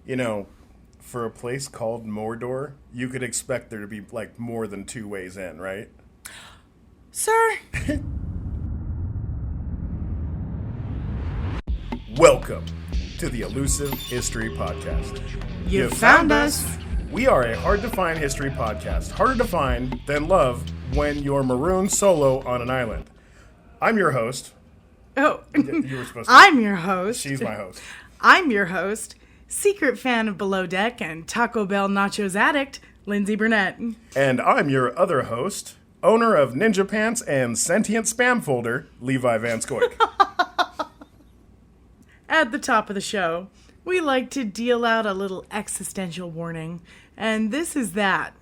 You know, for a place called Mordor, you could expect there to be, like, more than two ways in, right? Sir? Welcome to the Elusive History Podcast. You found us. We are a hard-to-find history podcast. Harder to find than love when you're marooned solo on an island. I'm your host. Oh, You were supposed to. I'm your host. She's my host. I'm your host, secret fan of Below Deck and Taco Bell Nachos addict, Lindsay Burnett. And I'm your other host, owner of Ninja Pants and Sentient Spam Folder, Levi Van Scoik. At the top of the show, we like to deal out a little existential warning, and this is that.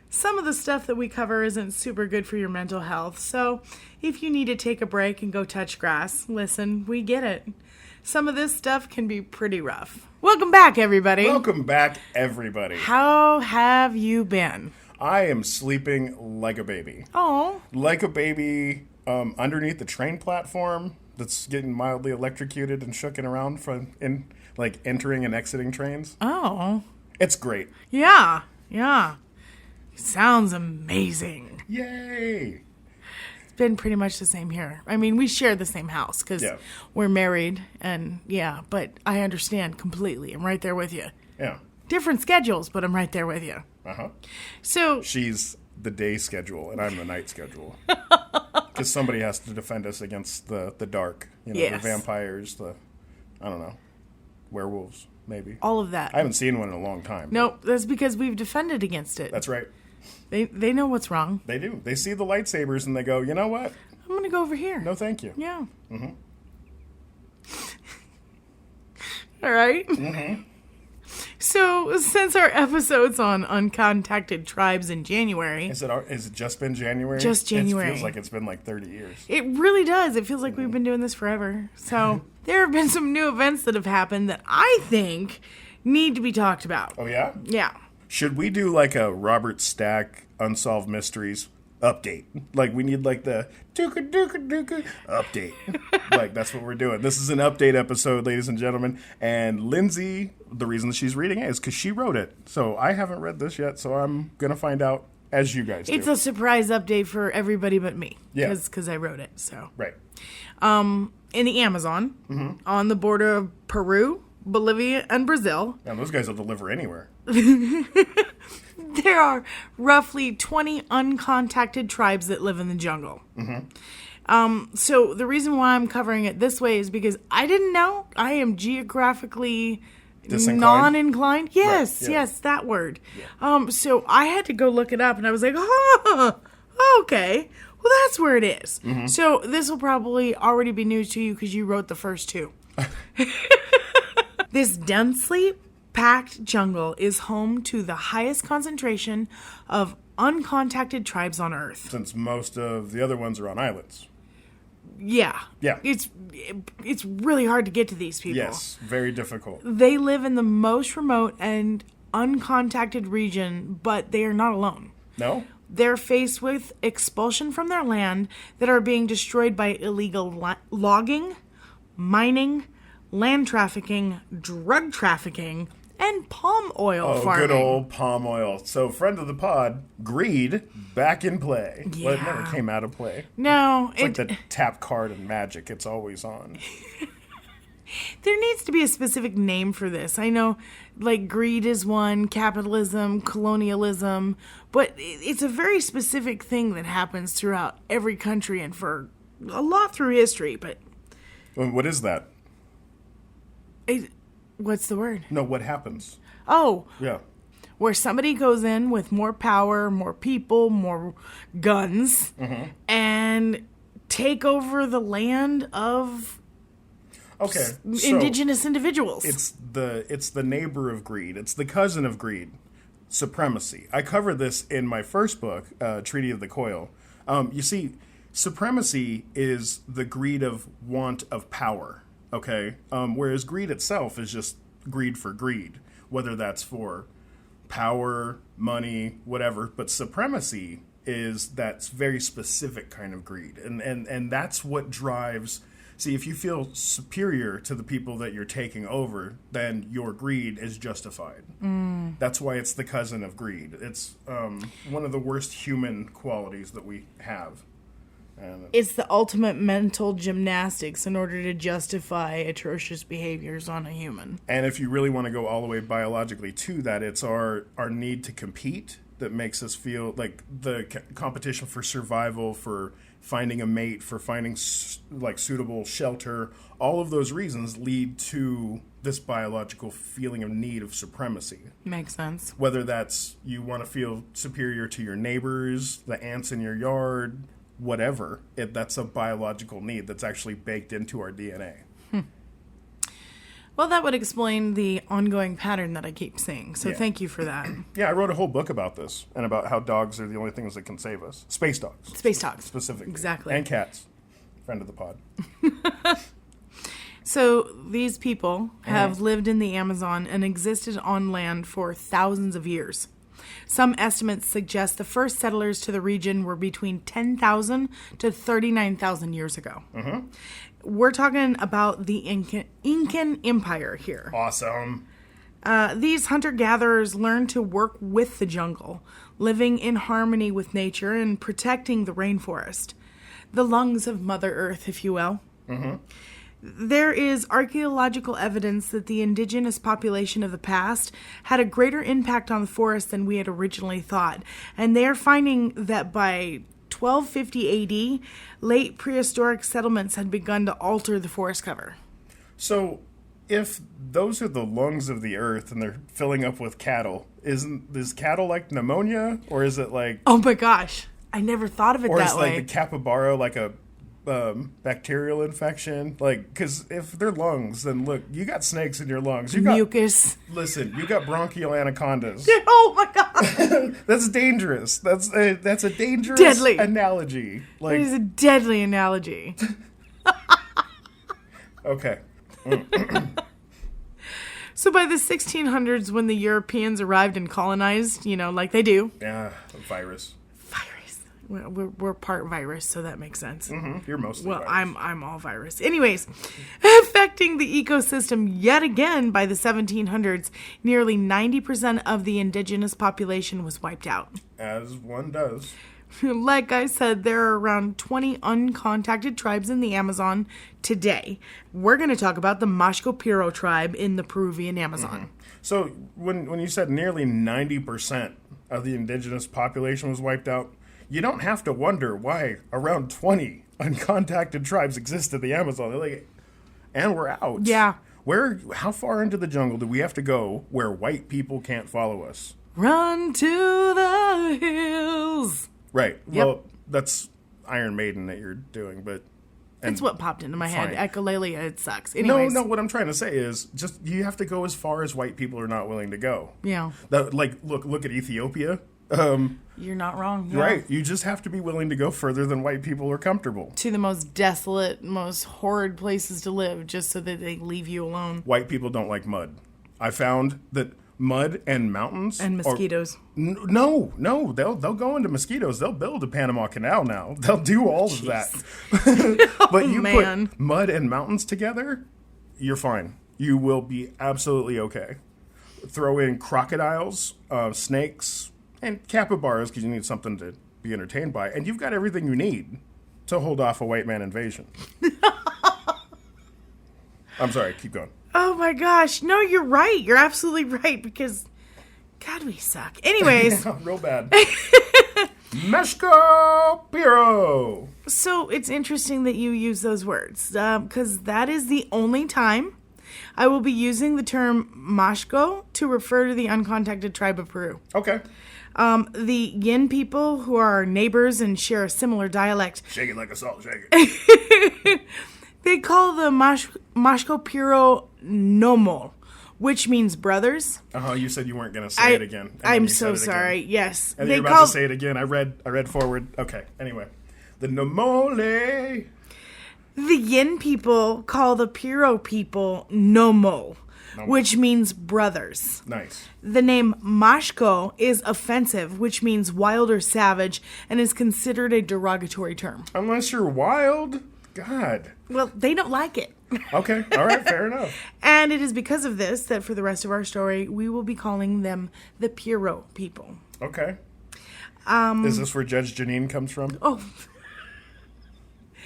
Some of the stuff that we cover isn't super good for your mental health, so if you need to take a break and go touch grass, listen, we get it. Some of this stuff can be pretty rough. Welcome back, everybody. Welcome back, everybody. How have you been? I am sleeping like a baby. Oh. Like a baby underneath the train platform that's getting mildly electrocuted and shooken around from entering and exiting trains. Oh. It's great. Yeah. Sounds amazing. Yay! It's been pretty much the same here. I mean, we share the same house because we're married, and but I understand completely. I'm right there with you. Yeah. Different schedules, but I'm right there with you. Uh-huh. So she's the day schedule, and I'm the night schedule. Because somebody has to defend us against the dark. The vampires, werewolves, maybe. All of that. I haven't seen one in a long time. Nope, that's because we've defended against it. That's right. They know what's wrong. They do. They see the lightsabers and they go, you know what? I'm going to go over here. No, thank you. Yeah. Mm-hmm. All right. Mm-hmm. So, since our episodes on uncontacted tribes in January... Is it just been January? Just January. It feels like it's been like 30 years. It really does. It feels like we've been doing this forever. So, there have been some new events that have happened that I think need to be talked about. Oh, yeah? Yeah. Should we do like a Robert Stack Unsolved Mysteries update? Like, we need like the dooka update. Like, that's what we're doing. This is an update episode, ladies and gentlemen. And Lindsay, the reason that she's reading it is because she wrote it. So I haven't read this yet, so I'm going to find out as you guys do. It's a surprise update for everybody but me. Yeah. Because I wrote it, so. Right. In the Amazon, on the border of Peru, Bolivia, and Brazil. Yeah, those guys will deliver anywhere. There are roughly 20 uncontacted tribes that live in the jungle. Mm-hmm. So the reason why I'm covering it this way is because I didn't know. I am geographically non-inclined. Yes, right. Yeah. yes, that word. Yeah. So I had to go look it up, and I was like, okay. Well, that's where it is. Mm-hmm. So this will probably already be news to you because you wrote the first two. This densely packed jungle is home to the highest concentration of uncontacted tribes on Earth. Since most of the other ones are on islands. Yeah. Yeah. It's really hard to get to these people. Yes, very difficult. They live in the most remote and uncontacted region, but they are not alone. No? They're faced with expulsion from their land that are being destroyed by illegal logging, mining, land trafficking, drug trafficking, and palm oil farming. Oh, good old palm oil. So, friend of the pod, greed, back in play. Yeah. Well, it never came out of play. No. It's like the tap card in Magic. It's always on. There needs to be a specific name for this. I know, like, greed is one, capitalism, colonialism, but it's a very specific thing that happens throughout every country and for a lot through history, but... What is that? What's the word? No, what happens? Oh. Yeah. Where somebody goes in with more power, more people, more guns, and take over the land of indigenous individuals. It's the neighbor of greed. It's the cousin of greed. Supremacy. I cover this in my first book, Treaty of the Coil. You see, supremacy is the greed of want of power. Okay, whereas greed itself is just greed for greed, whether that's for power, money, whatever. But supremacy is that very specific kind of greed, and that's what drives See, if you feel superior to the people that you're taking over, then your greed is justified. That's why it's the cousin of greed. It's one of the worst human qualities that we have. And It's the ultimate mental gymnastics in order to justify atrocious behaviors on a human. And if you really want to go all the way biologically to that, it's our need to compete that makes us feel like the competition for survival, for finding a mate, for finding suitable shelter. All of those reasons lead to this biological feeling of need of supremacy. Makes sense. Whether that's you want to feel superior to your neighbors, the ants in your yard, whatever. That's a biological need that's actually baked into our DNA. Well, that would explain the ongoing pattern that I keep seeing. So Yeah. thank you for that. Yeah, I wrote a whole book about this and about how dogs are the only things that can save us. Space dogs. Space dogs. Specifically. Exactly. And cats. Friend of the pod. So these people have lived in the Amazon and existed on land for thousands of years. Some estimates suggest the first settlers to the region were between 10,000 to 39,000 years ago. We're talking about the Incan Empire here. Awesome. These hunter-gatherers learned to work with the jungle, living in harmony with nature and protecting the rainforest. The lungs of Mother Earth, if you will. There is archaeological evidence that the indigenous population of the past had a greater impact on the forest than we had originally thought. And they are finding that by 1250 AD, late prehistoric settlements had begun to alter the forest cover. So, if those are the lungs of the earth and they're filling up with cattle, is cattle like pneumonia? Or is it like... Oh my gosh, I never thought of it Or that is way. like the capybara like a bacterial infection? Like, because if they're lungs, then look, you got snakes in your lungs. You got Mucus. Listen, you got bronchial anacondas. Oh my god, That's dangerous. That's a dangerous Deadly. analogy. that Like, is a deadly analogy. okay, So by the 1600s, when the Europeans arrived and colonized, like they do, yeah, virus. virus. We're part virus, so that makes sense. You're mostly Well, virus. I'm all virus. Anyways, affecting the ecosystem yet again by the 1700s, nearly 90% of the indigenous population was wiped out. As one does. Like I said, there are around 20 uncontacted tribes in the Amazon today. We're going to talk about the Mashco-Piro tribe in the Peruvian Amazon. So when you said nearly 90% of the indigenous population was wiped out, you don't have to wonder why around 20 uncontacted tribes exist in the Amazon. They're like, and we're out. Yeah. How far into the jungle do we have to go where white people can't follow us? Run to the hills. Right. Yep. Well, that's Iron Maiden that you're doing, but... That's what popped into my head. Fine. Echolalia, it sucks. Anyways. No, what I'm trying to say is just you have to go as far as white people are not willing to go. Yeah. Look at Ethiopia. You're not wrong. Yeah. Right. You just have to be willing to go further than white people are comfortable. To the most desolate, most horrid places to live just so that they leave you alone. White people don't like mud. I found that mud and mountains And mosquitoes. No, they'll go into mosquitoes. They'll build a Panama Canal now. They'll do all of that. But you man. put mud and mountains together, you're fine. You will be absolutely okay. Throw in crocodiles, snakes, and capybaras because you need something to be entertained by, and you've got everything you need to hold off a white man invasion. I'm sorry, keep going. Oh my gosh. No, you're right. You're absolutely right because, God, we suck. Anyways. Real bad. Meshko Piro. So it's interesting that you use those words because that is the only time I will be using the term Mashko to refer to the uncontacted tribe of Peru. Okay. The Yin people, who are our neighbors and share a similar dialect, Shake it like a salt shaker. they call the Mashco-Piro Nomol, which means brothers. You said you weren't going to say it again. and then I'm you so said it again. sorry. Yes. And then you're about to say it again. I read forward. Okay. Anyway, the Nomole. The Yin people call the Piro people Nomo, which means brothers. Nice. The name Mashko is offensive, which means wild or savage, and is considered a derogatory term. Unless you're wild. God. Well, they don't like it. Okay. All right. Fair enough. And it is because of this that for the rest of our story, we will be calling them the Pierrot people. Okay. Is this where Judge Janine comes from? Oh,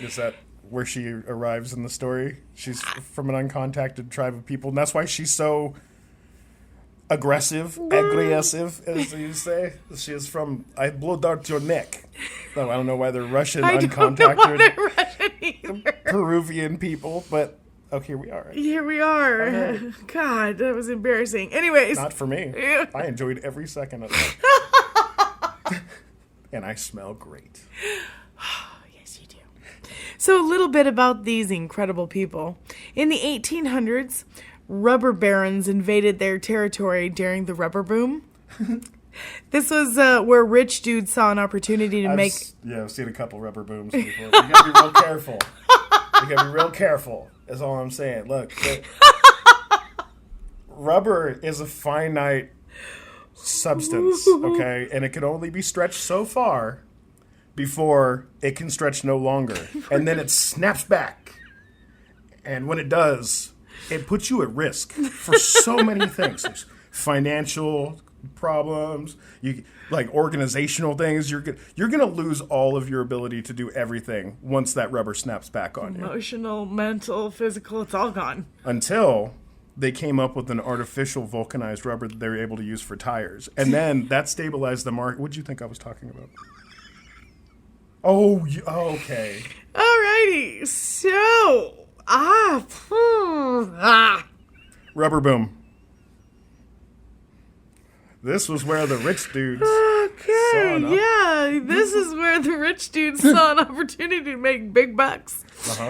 Is that where she arrives in the story? She's from an uncontacted tribe of people, and that's why she's so aggressive, as you say. She is from, I blowed out your neck. No, I don't know why they're Russian, I uncontacted don't know why they're Russian either. Peruvian people, but here we are. Here we are. Okay. God, that was embarrassing. Anyways. Not for me. I enjoyed every second of it. And I smell great. Yes, you do. So a little bit about these incredible people. In the 1800s, rubber barons invaded their territory during the rubber boom. This was where rich dudes saw an opportunity to make... I've seen a couple rubber booms before. You gotta be real careful. You gotta be real careful, is all I'm saying. Look, rubber is a finite substance, okay? And it can only be stretched so far before it can stretch no longer. And then it snaps back. And when it does, it puts you at risk for so many things. There's financial problems, like organizational things. You're gonna lose all of your ability to do everything once that rubber snaps back on you. Emotional, mental, physical, it's all gone. Until they came up with an artificial vulcanized rubber that they were able to use for tires. And then that stabilized the market. What did you think I was talking about? Oh, okay. Alrighty, so... Rubber boom. This was where the rich dudes Okay, yeah. This is where the rich dudes saw an opportunity to make big bucks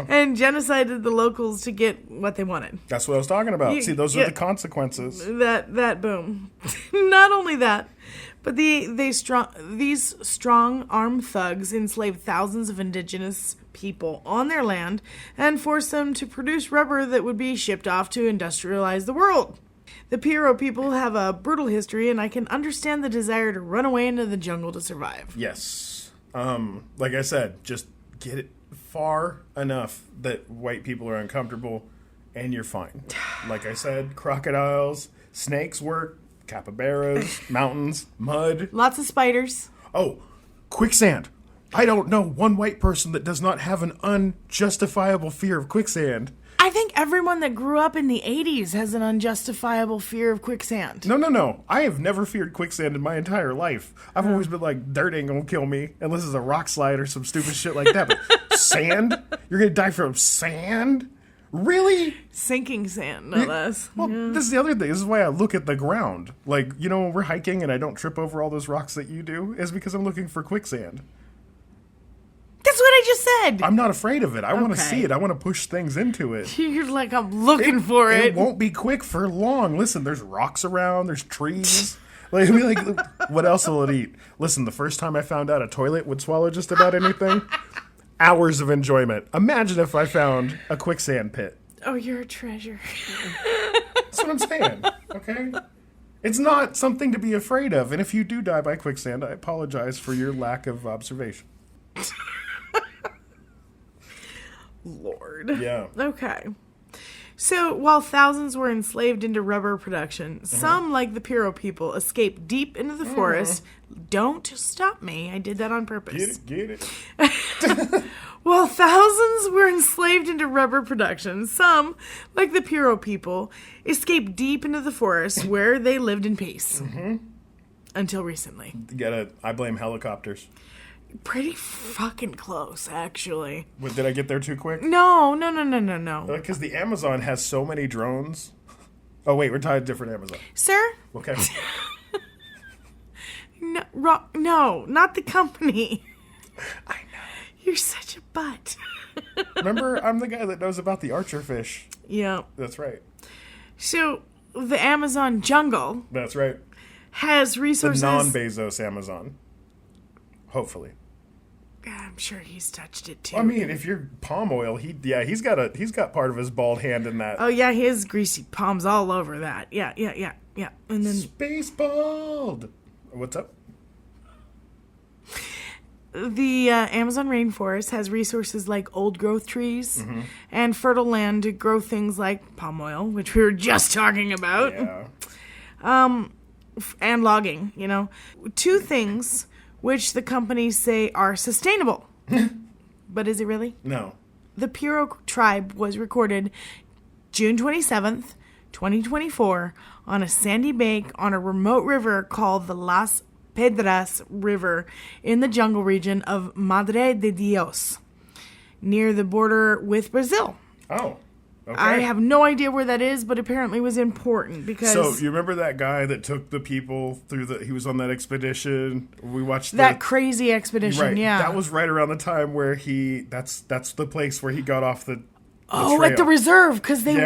and genocided the locals to get what they wanted. That's what I was talking about. See, those are the consequences. That boom. Not only that, but these strong armed thugs enslaved thousands of indigenous people on their land and forced them to produce rubber that would be shipped off to industrialize the world. The Pierrot people have a brutal history, and I can understand the desire to run away into the jungle to survive. Yes. Like I said, just get it far enough that white people are uncomfortable, and you're fine. Like I said, crocodiles, snakes work, capybaras, mountains, mud. Lots of spiders. Oh, quicksand. I don't know one white person that does not have an unjustifiable fear of quicksand. I think everyone that grew up in the 80s has an unjustifiable fear of quicksand. No. I have never feared quicksand in my entire life. I've always been like, dirt ain't gonna kill me unless it's a rock slide or some stupid shit like that. But sand? You're gonna die from sand? Really? Sinking sand, no less. Well, this is the other thing. This is why I look at the ground. Like, when we're hiking and I don't trip over all those rocks that you do, is because I'm looking for quicksand. That's what I just said. I'm not afraid of it. I want to see it. I want to push things into it. You're like, I'm looking for it. It won't be quick for long. Listen, there's rocks around. There's trees. Like, what else will it eat? Listen, the first time I found out a toilet would swallow just about anything, hours of enjoyment. Imagine if I found a quicksand pit. Oh, you're a treasure. That's what I'm saying, okay? It's not something to be afraid of. And if you do die by quicksand, I apologize for your lack of observation. Lord. Yeah. Okay. So, while thousands were enslaved into rubber production, some, like the Pierrot people, escaped deep into the forest. Don't stop me. I did that on purpose. Get it. While thousands were enslaved into rubber production, some, like the Pierrot people, escaped deep into the forest where they lived in peace. Until recently. I blame helicopters. Pretty fucking close, actually. What, did I get there too quick? No. Because the Amazon has so many drones. Oh, wait, we're talking different Amazon. Sir? Okay. No, not the company. I know. You're such a butt. Remember, I'm the guy that knows about the archer fish. Yeah. That's right. So, the Amazon jungle That's right. has resources... The non-Bezos Amazon. Hopefully. I'm sure he's touched it too. I mean, if you're palm oil, he's got part of his bald hand in that. Oh yeah, his greasy palms all over that. Yeah. And then Space bald. What's up? the Amazon rainforest has resources like old growth trees and fertile land to grow things like palm oil, which we were just talking about, and logging, Two things which the companies say are sustainable. But is it really? No. The Piro tribe was recorded June 27th, 2024, on a sandy bank on a remote river called the Las Pedras River in the jungle region of Madre de Dios, near the border with Brazil. Oh, okay. I have no idea where that is, but apparently was important because... So, you remember that guy that took the people through he was on that expedition? We watched that crazy expedition, right, yeah. That was right around the time where that's the place where he got off the trail. At the reserve, because they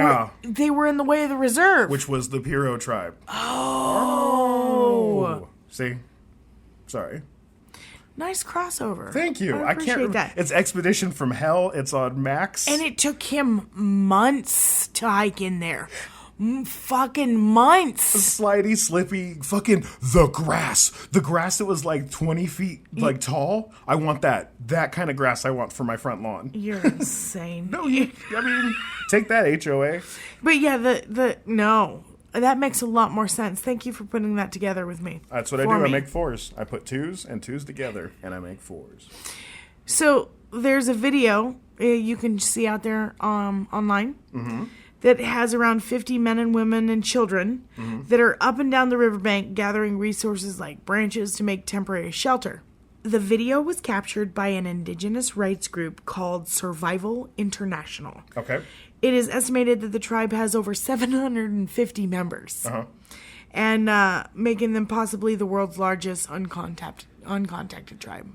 were in the way of the reserve. Which was the Piro tribe. Oh. See? Sorry. Nice crossover. Thank you. I appreciate that. It's Expedition from Hell. It's on Max. And it took him months to hike in there. Fucking months. Slidey, slippy, fucking the grass. The grass that was like 20 feet tall. I want that. That kind of grass I want for my front lawn. You're insane. No, take that, HOA. But yeah, no. That makes a lot more sense. Thank you for putting that together with me. That's what I do. I make fours. I put twos and twos together, and I make fours. So there's a video you can see out there online that has around 50 men and women and children that are up and down the riverbank gathering resources like branches to make temporary shelter. The video was captured by an indigenous rights group called Survival International. Okay. It is estimated that the tribe has over 750 members, and making them possibly the world's largest uncontacted tribe.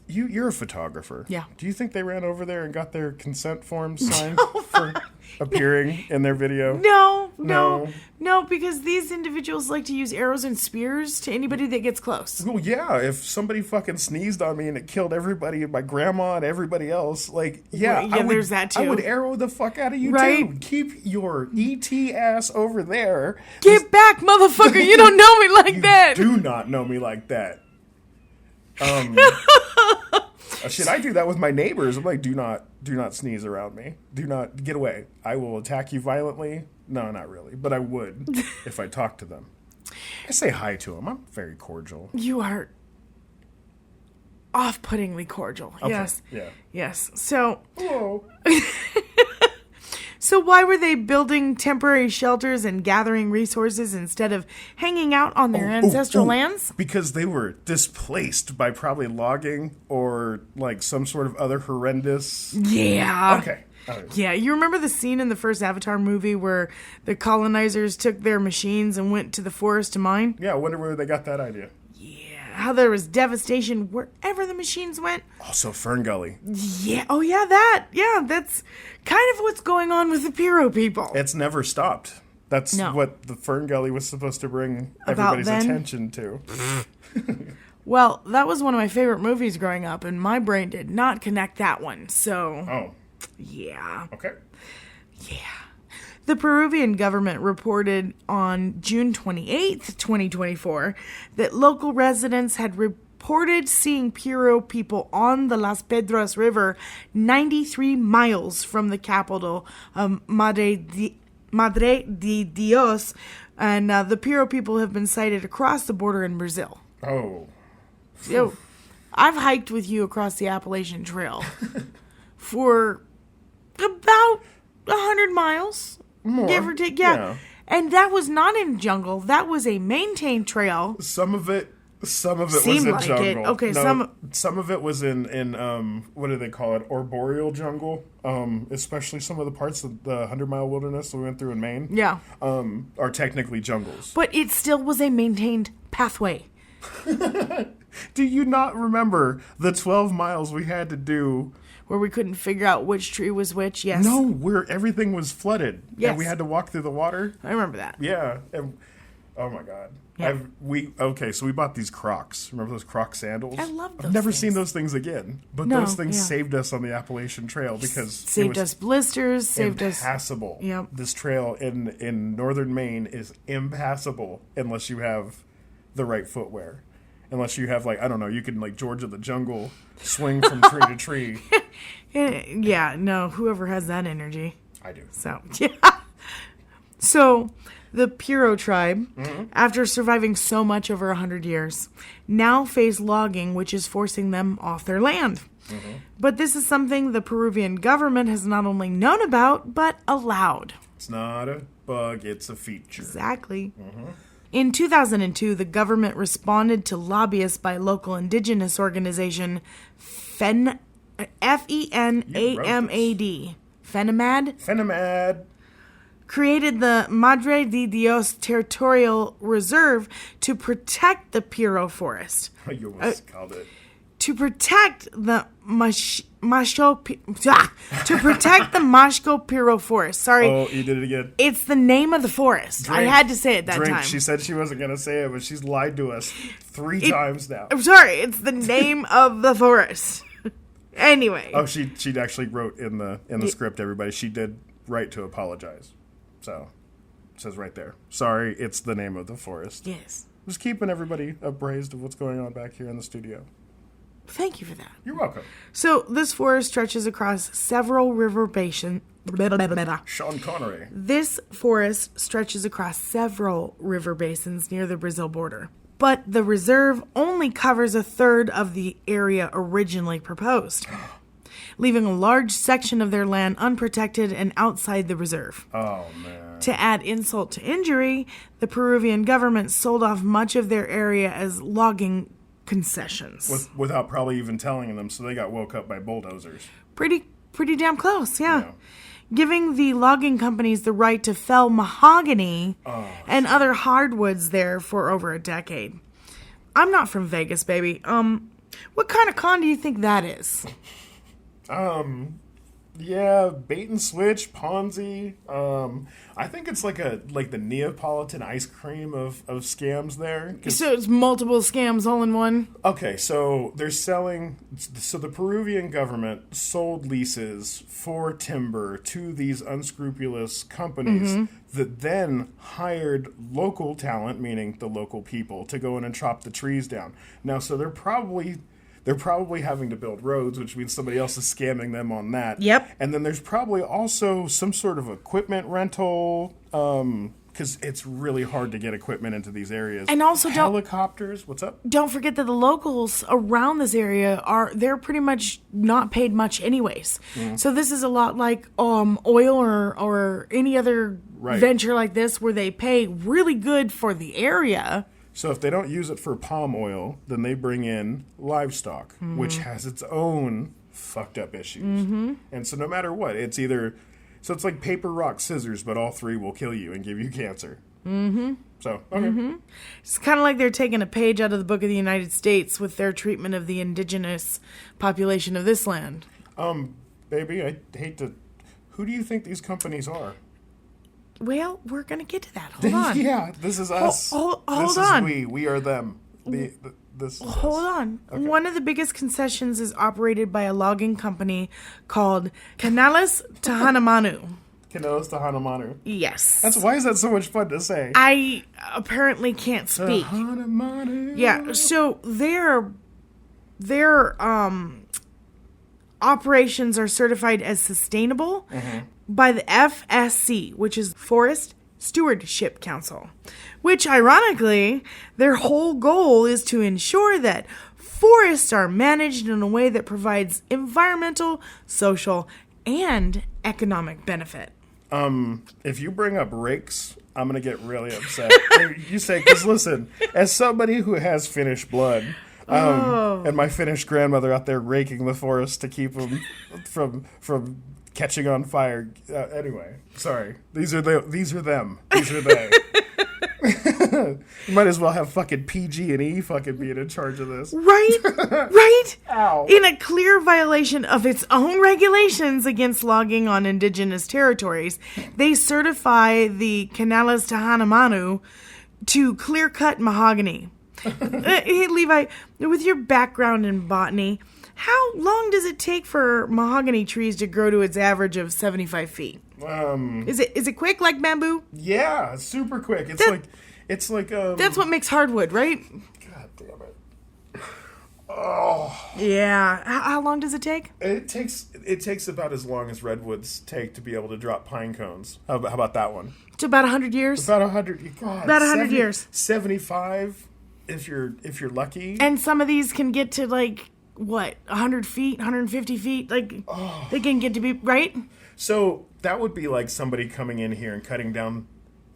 You're a photographer. Yeah. Do you think they ran over there and got their consent forms signed for appearing in their video? No, because these individuals like to use arrows and spears to anybody that gets close. Well, yeah, if somebody fucking sneezed on me and it killed everybody, my grandma and everybody else, there's that too. I would arrow the fuck out of you too. Keep your ET ass over there. Get back, motherfucker! You don't know me like that. Do not know me like that. Shit, I do that with my neighbors. I'm like, do not sneeze around me. Do not get away. I will attack you violently. No, not really, but I would if I talk to them. I say hi to them. I'm very cordial. You are off-puttingly cordial. Okay. Yes. Yeah. Yes. So. Hello. So why were they building temporary shelters and gathering resources instead of hanging out on their ancestral lands? Because they were displaced by probably logging or like some sort of other horrendous... Yeah. Okay. Yeah, you remember the scene in the first Avatar movie where the colonizers took their machines and went to the forest to mine? Yeah, I wonder where they got that idea. How there was devastation wherever the machines went. Also, Fern Gully. Yeah. Oh, yeah, that. Yeah, that's kind of what's going on with the Piro people. It's never stopped. That's what the Fern Gully was supposed to bring everybody's attention to. Well, that was one of my favorite movies growing up, and my brain did not connect that one, so... Oh. Yeah. Okay. Yeah. The Peruvian government reported on June 28th, 2024, that local residents had reported seeing Piro people on the Las Pedras River 93 miles from the capital of Madre de Dios, and the Piro people have been sighted across the border in Brazil. Oh. So, I've hiked with you across the Appalachian Trail for about 100 miles. More. Give or take, yeah. And that was not in jungle. That was a maintained trail. Some of it was Seemed in like jungle. It. Okay, no, some of it was in what do they call it? Arboreal jungle. Especially some of the parts of the 100-mile wilderness that we went through in Maine. Yeah. Are technically jungles. But it still was a maintained pathway. Do you not remember the 12 miles we had to do? Where we couldn't figure out which tree was which, yes. No, where everything was flooded. Yes. And we had to walk through the water. I remember that. Yeah. And, oh, my God. Yeah. So we bought these Crocs. Remember those Croc sandals? I love those I've never things. seen those things again. But those things saved us on the Appalachian Trail because saved us blisters, saved us impassable. Yep. This trail in northern Maine is impassable unless you have the right footwear. Unless you have, like, I don't know, you can, like, George of the Jungle swing from tree to tree. Yeah, no, whoever has that energy. I do. So, yeah. So, the Piro tribe, after surviving so much over 100 years, now face logging, which is forcing them off their land. But this is something the Peruvian government has not only known about, but allowed. It's not a bug, it's a feature. Exactly. In 2002, the government responded to lobbyists by local indigenous organization FENAMAD. FENAMAD. Created the Madre de Dios Territorial Reserve to protect the Piro forest. You almost called it. To protect the Mashco Piro forest. Sorry. Oh, you did it again. It's the name of the forest. Drink. I had to say it that time. She said she wasn't going to say it, but she's lied to us 3 times now. I'm sorry. It's the name of the forest. Anyway. Oh, she actually wrote in the script, everybody. She did write to apologize. So, it says right there. Sorry, it's the name of the forest. Yes. Just keeping everybody appraised of what's going on back here in the studio. Thank you for that. You're welcome. So, this forest stretches across several river basins. Sean Connery. This forest stretches across several river basins near the Brazil border. But the reserve only covers a third of the area originally proposed, leaving a large section of their land unprotected and outside the reserve. Oh, man. To add insult to injury, the Peruvian government sold off much of their area as logging concessions. Without probably even telling them, so they got woke up by bulldozers. Pretty damn close, yeah. Giving the logging companies the right to fell mahogany and other hardwoods there for over a decade. I'm not from Vegas, baby. What kind of con do you think that is? Yeah, bait and switch, Ponzi. I think it's like the Neapolitan ice cream of scams there. So it's multiple scams all in one? Okay, so they're selling. So the Peruvian government sold leases for timber to these unscrupulous companies that then hired local talent, meaning the local people, to go in and chop the trees down. Now, so they're probably having to build roads, which means somebody else is scamming them on that. Yep. And then there's probably also some sort of equipment rental, because it's really hard to get equipment into these areas. And also helicopters. What's up? Don't forget that the locals around this area they're pretty much not paid much anyways. So this is a lot like oil or any other venture like this where they pay really good for the area. So if they don't use it for palm oil, then they bring in livestock, which has its own fucked up issues. And so no matter what, it's either... So it's like paper, rock, scissors, but all 3 will kill you and give you cancer. So, okay. It's kind of like they're taking a page out of the Book of the United States with their treatment of the indigenous population of this land. Baby, I hate to... Who do you think these companies are? Well, we're going to get to that. Hold on. Yeah, this is us. Hold this on. Is we. We are them. This is Hold us. on. Okay. One of the biggest concessions is operated by a logging company called Canales Tahanamanu. Canales Tahanamanu. Yes. Why is that so much fun to say? I apparently can't speak. Tahanamanu. Yeah, so their operations are certified as sustainable by the FSC, which is Forest Stewardship Council, which ironically, their whole goal is to ensure that forests are managed in a way that provides environmental, social, and economic benefit. If you bring up rakes, I'm going to get really upset. You say, because listen, as somebody who has Finnish blood, and my Finnish grandmother out there raking the forest to keep them from catching on fire. Anyway, sorry. These are them. These are they. You might as well have fucking PG&E fucking being in charge of this. Right? Ow. In a clear violation of its own regulations against logging on indigenous territories, they certify the Canales Tahanamanu to clear-cut mahogany. Hey, Levi, with your background in botany, how long does it take for mahogany trees to grow to its average of 75 feet? Is it quick like bamboo? Yeah, super quick. It's like that's what makes hardwood, right? God damn it. Oh, Yeah. How long does it take? it takes about as long as redwoods take to be able to drop pine cones. How about that one? It's about 100 years. About 100. God, About 100 years. 75 if you're lucky. And some of these can get to like, what, 100 feet, 150 feet? Like, they can get to be, right? So that would be like somebody coming in here and cutting down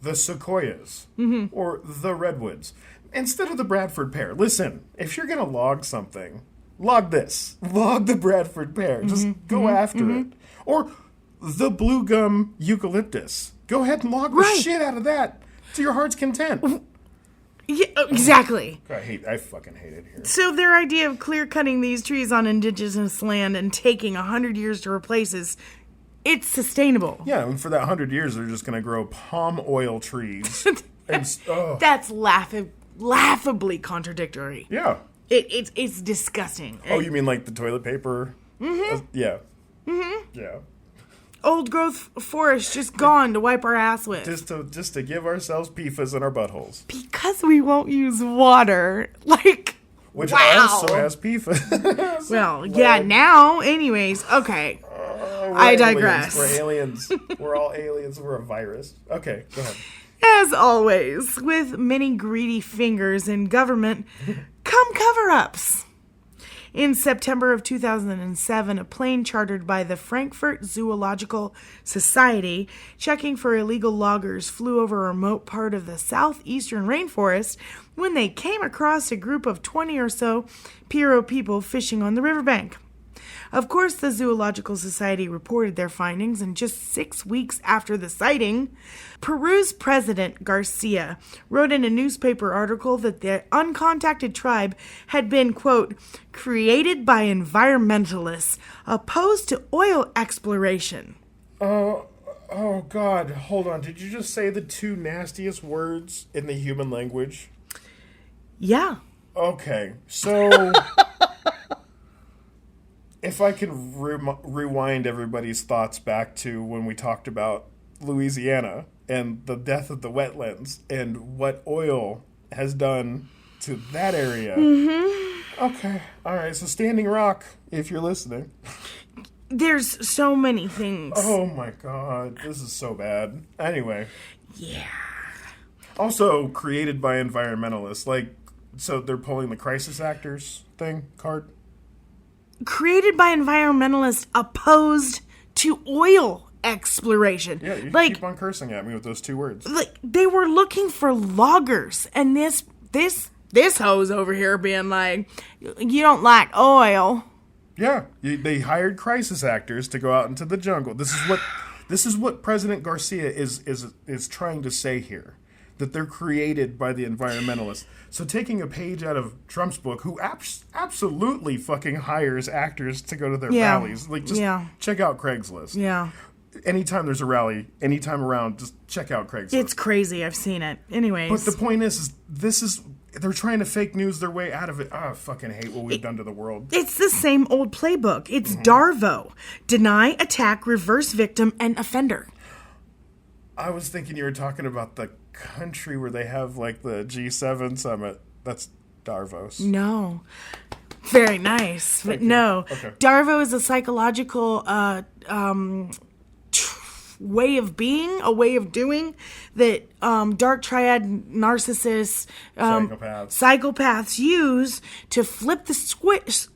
the sequoias or the redwoods instead of the Bradford pear. Listen, if you're going to log something, log this. Log the Bradford pear. Just go after it. Or the blue gum eucalyptus. Go ahead and log the shit out of that to your heart's content. Yeah, exactly. I fucking hate it here. So their idea of clear cutting these trees on indigenous land and taking 100 years to replace it's sustainable. Yeah, and for that 100 years, they're just going to grow palm oil trees. That's laughably contradictory. Yeah. It's disgusting. Oh, you mean like the toilet paper? Yeah. Yeah. Old growth forest just gone to wipe our ass with. Just to give ourselves PFAS in our buttholes. Because we won't use water. Like, Which wow. also has PFAS. Well, yeah, now, anyways, okay. I digress. We're aliens. We're all aliens. We're a virus. Okay, go ahead. As always, with many greedy fingers in government, come cover-ups. In September of 2007, a plane chartered by the Frankfurt Zoological Society, checking for illegal loggers, flew over a remote part of the southeastern rainforest when they came across a group of 20 or so Piro people fishing on the riverbank. Of course, the Zoological Society reported their findings, and just 6 weeks after the sighting, Peru's President Garcia wrote in a newspaper article that the uncontacted tribe had been, quote, created by environmentalists opposed to oil exploration. Oh, God. Hold on. Did you just say the two nastiest words in the human language? Yeah. Okay, so... If I can rewind everybody's thoughts back to when we talked about Louisiana and the death of the wetlands and what oil has done to that area. Okay, all right, so Standing Rock, if you're listening. There's so many things. Oh my God, this is so bad. Anyway. Yeah. Also created by environmentalists, like, so they're pulling the crisis actors thing card? Created by environmentalists opposed to oil exploration. Yeah, you like, keep on cursing at me with those two words. Like, they were looking for loggers, and this hose over here being like, you don't like oil. Yeah, they hired crisis actors to go out into the jungle. This is what President Garcia is trying to say here. That they're created by the environmentalists. So taking a page out of Trump's book, who absolutely fucking hires actors to go to their rallies. Like, just check out Craigslist. Yeah. Anytime there's a rally, anytime around, just check out Craigslist. It's crazy. I've seen it. Anyways. But the point is they're trying to fake news their way out of it. I fucking hate what we've done to the world. It's the same old playbook. It's DARVO. Deny, attack, reverse victim, and offender. I was thinking you were talking about the country where they have like the G7 summit. That's Davos. No. Very nice. But no. Okay. DARVO is a psychological way of being, a way of doing that dark triad narcissists, psychopaths use to flip the script.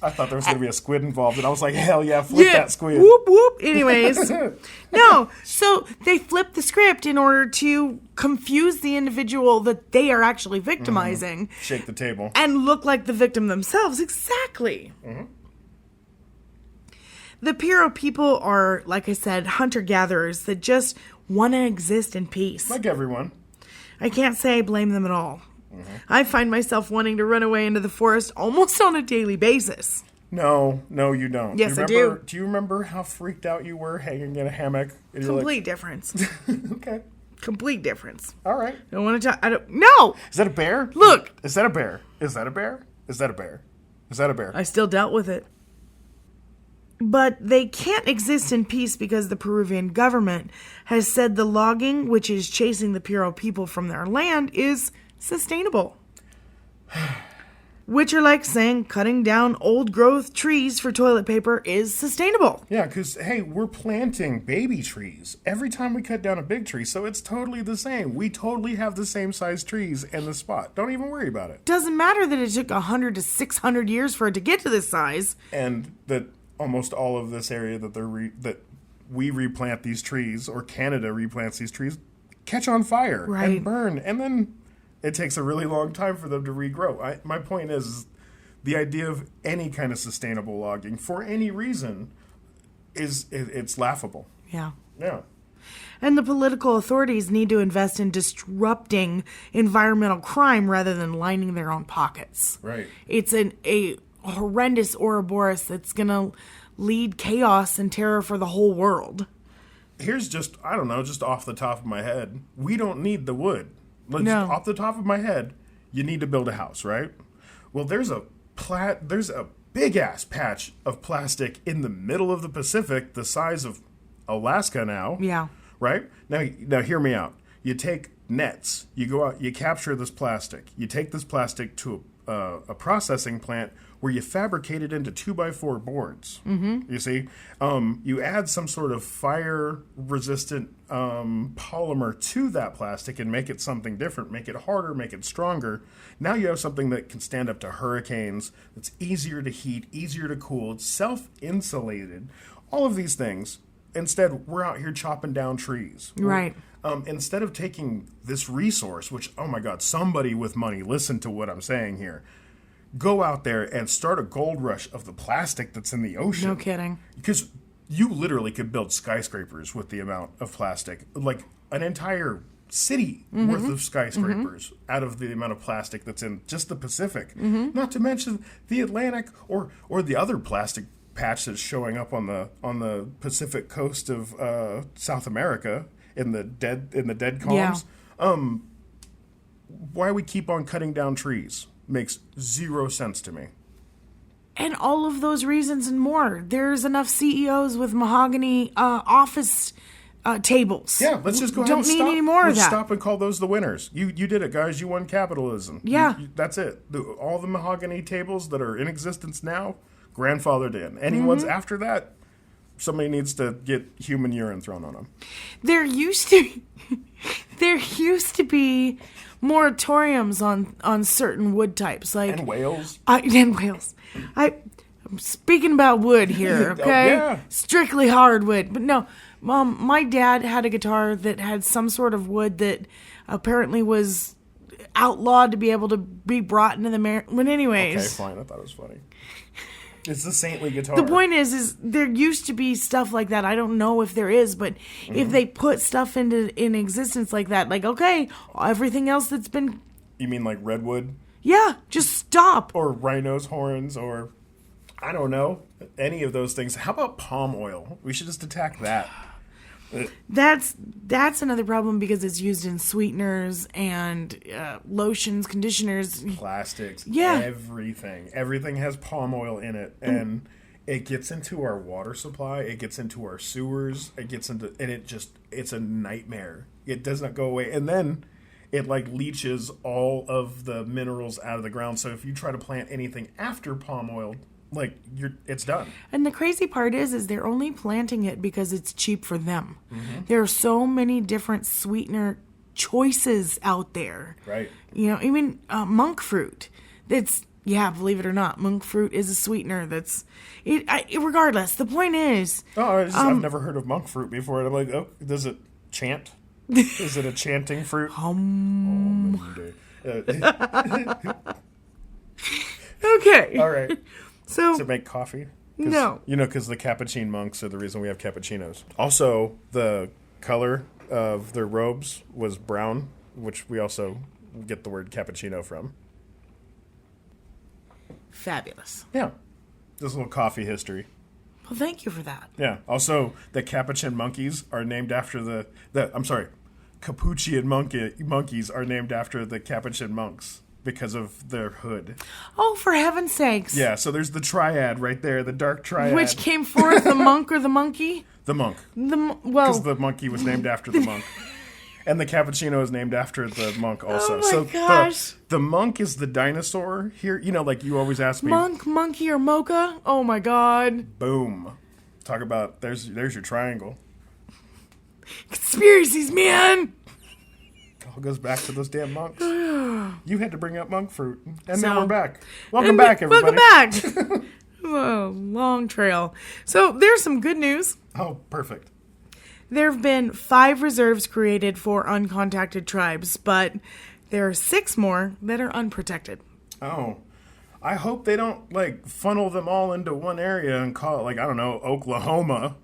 I thought there was going to be a squid involved, and I was like, hell yeah, flip that squid. Whoop, whoop. Anyways. No. So they flip the script in order to confuse the individual that they are actually victimizing. Shake the table. And look like the victim themselves. Exactly. The Piro people are, like I said, hunter-gatherers that just want to exist in peace. Like everyone. I can't say I blame them at all. I find myself wanting to run away into the forest almost on a daily basis. No, you don't. Yes, I do. Do you remember how freaked out you were hanging in a hammock? Complete difference. Okay. Complete difference. All right. I don't want to talk. No! Is that a bear? Look! Is that a bear? Is that a bear? Is that a bear? Is that a bear? I still dealt with it. But they can't exist in peace because the Peruvian government has said the logging, which is chasing the Piro people from their land, is sustainable. Which are like saying cutting down old growth trees for toilet paper is sustainable. Yeah, because, hey, we're planting baby trees every time we cut down a big tree, so it's totally the same. We totally have the same size trees in the spot. Don't even worry about it. Doesn't matter that it took 100 to 600 years for it to get to this size. And that almost all of this area that we replant these trees, or Canada replants these trees, catch on fire and burn, and then it takes a really long time for them to regrow. My point is, the idea of any kind of sustainable logging for any reason it's laughable. Yeah. Yeah. And the political authorities need to invest in disrupting environmental crime rather than lining their own pockets. Right. It's a horrendous Ouroboros that's going to lead chaos and terror for the whole world. Here's just off the top of my head, we don't need the wood. No. Just off the top of my head, you need to build a house, right? Well, there's a big ass patch of plastic in the middle of the Pacific, the size of Alaska now. Yeah. Right? Now hear me out. You take nets, you go out, you capture this plastic. You take this plastic to a processing plant where you fabricate it into 2x4 boards. Mm-hmm. You see? You add some sort of fire-resistant polymer to that plastic and make it something different, make it harder, make it stronger. Now you have something that can stand up to hurricanes, that's easier to heat, easier to cool, it's self-insulated, all of these things. Instead, we're out here chopping down trees. Right. Instead of taking this resource, which, oh my God, somebody with money, listen to what I'm saying here. Go out there and start a gold rush of the plastic that's in the ocean. No kidding. Because you literally could build skyscrapers with the amount of plastic. Like an entire city worth of skyscrapers out of the amount of plastic that's in just the Pacific. Not to mention the Atlantic or the other plastic patch that's showing up on the Pacific coast of South America in the dead calms. Yeah. Why we keep on cutting down trees makes zero sense to me. And all of those reasons and more. There's enough CEOs with mahogany office tables. Yeah, let's just go ahead and stop. Don't need any more of that. Stop and call those the winners. You did it, guys. You won capitalism. Yeah. That's it. All the mahogany tables that are in existence now, grandfathered in. Any ones after that, somebody needs to get human urine thrown on them. There used to be moratoriums on certain wood types, like And whales. I'm speaking about wood here, okay? Yeah. Strictly hardwood, but no. My dad had a guitar that had some sort of wood that apparently was outlawed to be able to be brought into the but anyways. Okay, fine. I thought it was funny. It's the saintly guitar. The point is there used to be stuff like that. I don't know if there is, but if they put stuff in existence like that, like, okay, everything else that's been... You mean like redwood? Yeah, just stop. Or rhino's horns, or I don't know, any of those things. How about palm oil? We should just attack that. That's another problem because it's used in sweeteners and lotions, conditioners, Plastics, Yeah. everything. Everything has palm oil in it, and it gets into our water supply. It gets into our sewers. It's a nightmare. It does not go away, and then it like leaches all of the minerals out of the ground. So if you try to plant anything after palm oil, like it's done. And the crazy part is they're only planting it because it's cheap for them. There are so many different sweetener choices out there. Right. You know, even monk fruit. Believe it or not, monk fruit is a sweetener. Regardless, the point is. Oh, I've never heard of monk fruit before, and I'm like, oh, does it chant? Is it a chanting fruit? Okay. All right. So Does it make coffee? No. Because the Capuchin monks are the reason we have cappuccinos. Also, the color of their robes was brown, which we also get the word cappuccino from. Fabulous. Yeah. Just a little coffee history. Well, thank you for that. Yeah. Also, the Capuchin monkeys are named after Capuchin monkeys are named after the Capuchin monks because of their hood. Oh, for heaven's sakes. Yeah, so there's the triad right there, the dark triad. Which came forth, the monk or the monkey? The monk. Well, Because the monkey was named after the monk. And the cappuccino is named after the monk also. Oh my gosh. The monk is the dinosaur here. You know, like you always ask me. Monk, monkey, or mocha? Oh my god. Boom. Talk about, there's your triangle. Conspiracies, man. All goes back to those damn monks. You had to bring up monk fruit. And So- now we're back. Welcome back, everybody. Welcome back. Oh, long trail. So there's some good news. Oh, perfect. There have been 5 reserves created for uncontacted tribes, but there are 6 more that are unprotected. Oh. I hope they don't, like, funnel them all into one area and call it, like, I don't know, Oklahoma.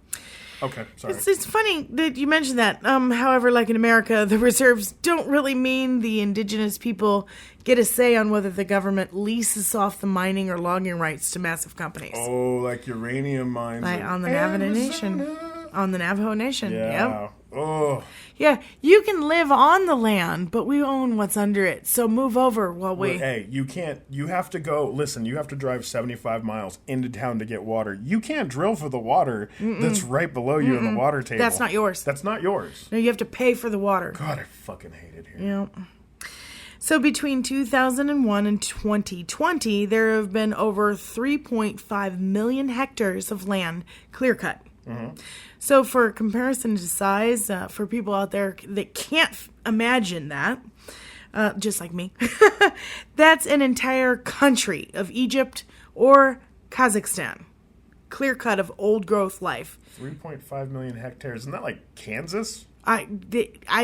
Okay, sorry. It's funny that you mentioned that. However, like in America, the reserves don't really mean the indigenous people get a say on whether the government leases off the mining or logging rights to massive companies. Oh, like uranium mines. Like in on the Navajo Nation. Arizona. On the Navajo Nation. Yeah. Yep. Oh. Yeah, you can live on the land, but we own what's under it. So move over while we... Hey, you have to go, listen, you have to drive 75 miles into town to get water. You can't drill for the water that's right below you in the water table. That's not yours. That's not yours. No, you have to pay for the water. God, I fucking hate it here. Yep. So between 2001 and 2020, there have been over 3.5 million hectares of land clear cut. So for comparison to size, for people out there that can't imagine that, just like me, that's an entire country of Egypt or Kazakhstan. Clear cut of old growth life. 3.5 million hectares. Isn't that like Kansas? I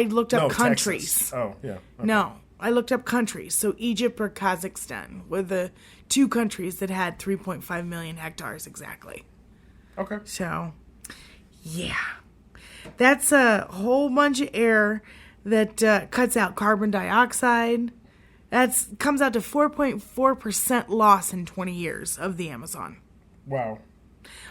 looked up countries. Texas. Oh, yeah. Okay. No, I looked up countries. So Egypt or Kazakhstan were the 2 countries that had 3.5 million hectares exactly. Okay. So, yeah. That's a whole bunch of air that cuts out carbon dioxide. That comes out to 4.4% loss in 20 years of the Amazon. Wow.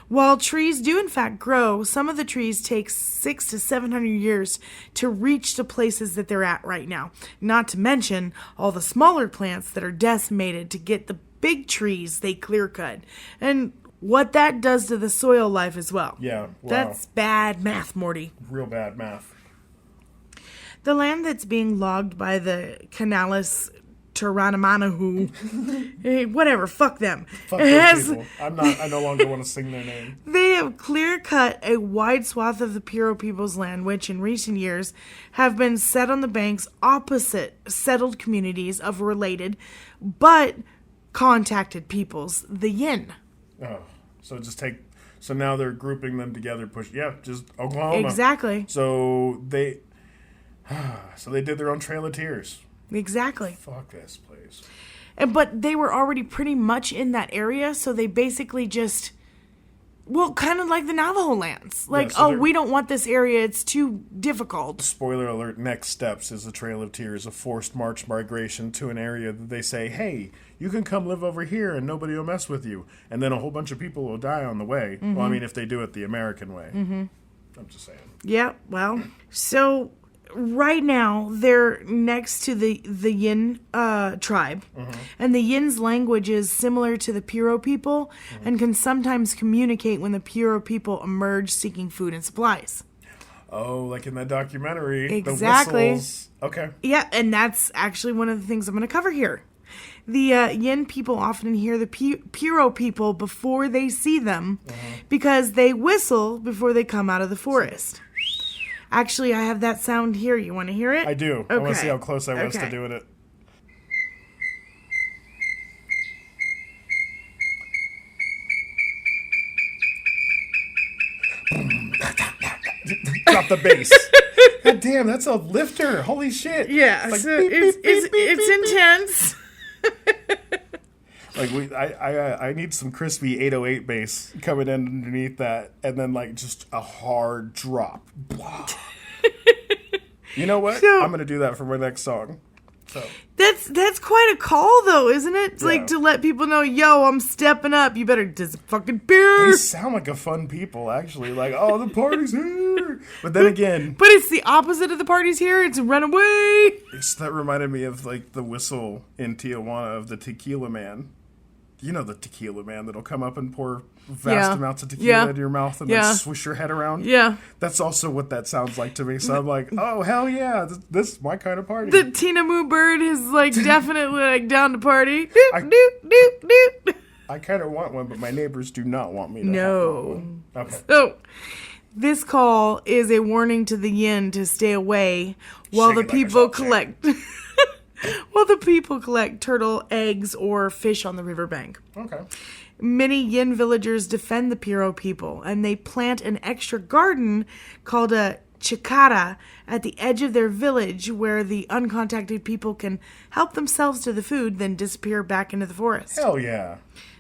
While trees do in fact grow, some of the trees take 600 to 700 years to reach the places that they're at right now. Not to mention all the smaller plants that are decimated to get the big trees they clear cut. And what that does to the soil life as well. Yeah, wow. That's bad math, Morty. Real bad math. The land that's being logged by the Canalis Taranamanahu, whatever, fuck them. Fuck those people. I no longer want to sing their name. They have clear cut a wide swath of the Puro people's land, which in recent years have been set on the banks opposite settled communities of related but contacted peoples, the Yin. Oh, so now they're grouping them together. Just Oklahoma. Exactly. So they did their own Trail of Tears. Exactly. Fuck this place. But they were already pretty much in that area, so they basically just, well, kind of like the Navajo lands. Like, we don't want this area, it's too difficult. Spoiler alert, next steps is the Trail of Tears, a forced march migration to an area that they say, hey, you can come live over here and nobody will mess with you. And then a whole bunch of people will die on the way. Mm-hmm. Well, I mean, if they do it the American way. Mm-hmm. I'm just saying. Yeah, well, so right now they're next to the Yin tribe. Mm-hmm. And the Yin's language is similar to the Puro people and can sometimes communicate when the Puro people emerge seeking food and supplies. Oh, like in that documentary. Exactly. The whistles. Okay. Yeah, and that's actually one of the things I'm going to cover here. The Yin people often hear the Puro people before they see them because they whistle before they come out of the forest. Actually, I have that sound here. You want to hear it? I do. Okay. I want to see how close I was to doing it. Drop the bass. God damn, that's a lifter. Holy shit. Yeah, it's like so it's intense. Like I need some crispy 808 bass coming in underneath that, and then like just a hard drop. You know what? I'm gonna do that for my next song. So that's quite a call, though, isn't it? It's like to let people know, yo, I'm stepping up. You better just fucking beer. They sound like a fun people, actually. Like, oh, the party's here. But then again, but it's the opposite of the party's here. It's run away. That reminded me of like the whistle in Tijuana of the Tequila Man. you know, the tequila man that'll come up and pour vast amounts of tequila Yeah. into your mouth and Yeah. then swish your head around. Yeah. That's also what that sounds like to me. So I'm like, oh, hell yeah, this is my kind of party. The Tina Moo bird is like definitely like down to party. Doop, I- doop, doop, doop. I kind of want one, but my neighbors do not want me to No. have one. Okay. So, this call is a warning to the yin to stay away while Shake the it like a people salt shaker. collect while the people collect turtle eggs or fish on the riverbank. Okay. Many yin villagers defend the Piro people, and they plant an extra garden called a chikara at the edge of their village where the uncontacted people can help themselves to the food, then disappear back into the forest. Hell yeah.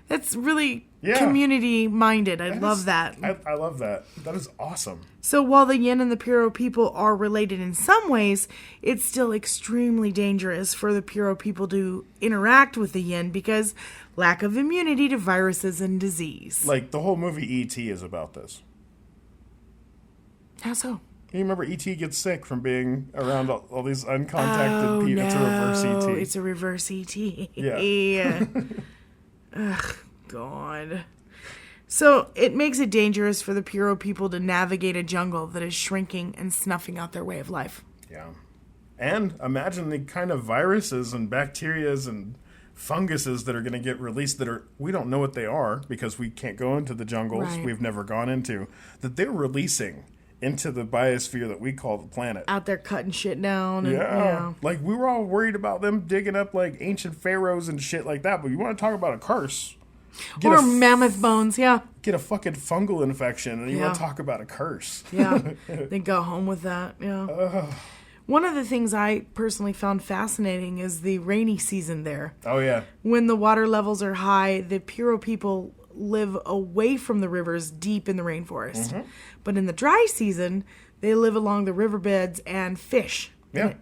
That's really Yeah. community-minded. I love that. I love that. That is awesome. So while the yin and the Piro people are related in some ways, it's still extremely dangerous for the Piro people to interact with the yin because lack of immunity to viruses and disease. Like, the whole movie E.T. is about this. How so? You remember E.T. gets sick from being around all these uncontacted people. No, It's a reverse E.T. It's a reverse ET. Yeah. Ugh, God. So it makes it dangerous for the Piro people to navigate a jungle that is shrinking and snuffing out their way of life. Yeah. And imagine the kind of viruses and bacterias and funguses that are going to get released we don't know what they are because we can't go into the jungles Right. we've never gone into, that they're releasing into the biosphere that we call the planet. Out there cutting shit down. And, Yeah. Like, we were all worried about them digging up, like, ancient pharaohs and shit like that, but you want to talk about a curse? Get Or a mammoth bones, yeah. Get a fucking fungal infection, and you want Yeah. to talk about a curse. Yeah. They go home with that, yeah. One of the things I personally found fascinating is the rainy season there. Oh, yeah. When the water levels are high, the Piro people live away from the rivers deep in the rainforest. Mm-hmm. But in the dry season, they live along the riverbeds and fish. Yeah.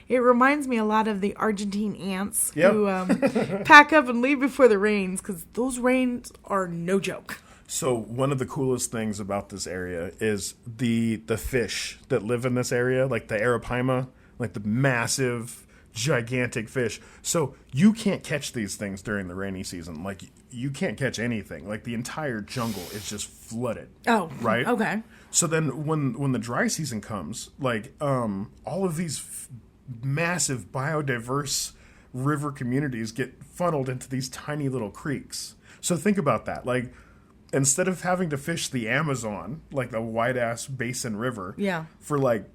It reminds me a lot of the Argentine ants Yep. who pack up and leave before the rains because those rains are no joke. So one of the coolest things about this area is the fish that live in this area, like the arapaima, like the massive, gigantic fish. So you can't catch these things during the rainy season. Like, you can't catch anything. Like, the entire jungle is just flooded. Oh, Right? Okay. So then when the dry season comes, like, all of these massive biodiverse river communities get funneled into these tiny little creeks. So think about that. Like, instead of having to fish the Amazon, like the wide-ass basin river, Yeah. for like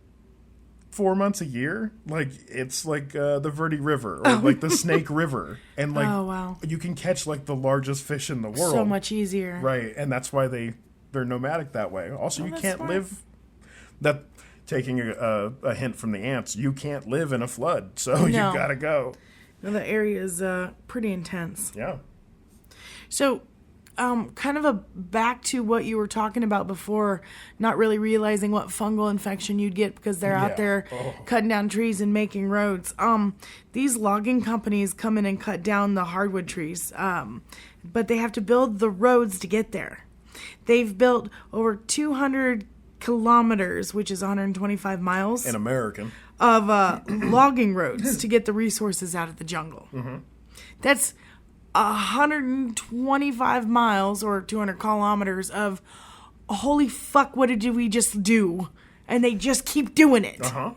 4 months a year, like, it's like the Verde River or like the Snake River, and like, Oh, wow. you can catch like the largest fish in the world. So much easier. Right, and that's why they're nomadic that way. Also, you that's can't smart. live. That, taking a hint from the ants, you can't live in a flood, so you No. gotta go. Well, the area is pretty intense. Yeah. So, kind of a back to what you were talking about before, not really realizing what fungal infection you'd get because they're out Yeah. there cutting down trees and making roads. These logging companies come in and cut down the hardwood trees, but they have to build the roads to get there. They've built over 200 kilometers, which is 125 miles, An American. of logging roads to get the resources out of the jungle. Mm-hmm. That's 125 miles or 200 kilometers of holy fuck, what did we just do? And they just keep doing it. Uh-huh.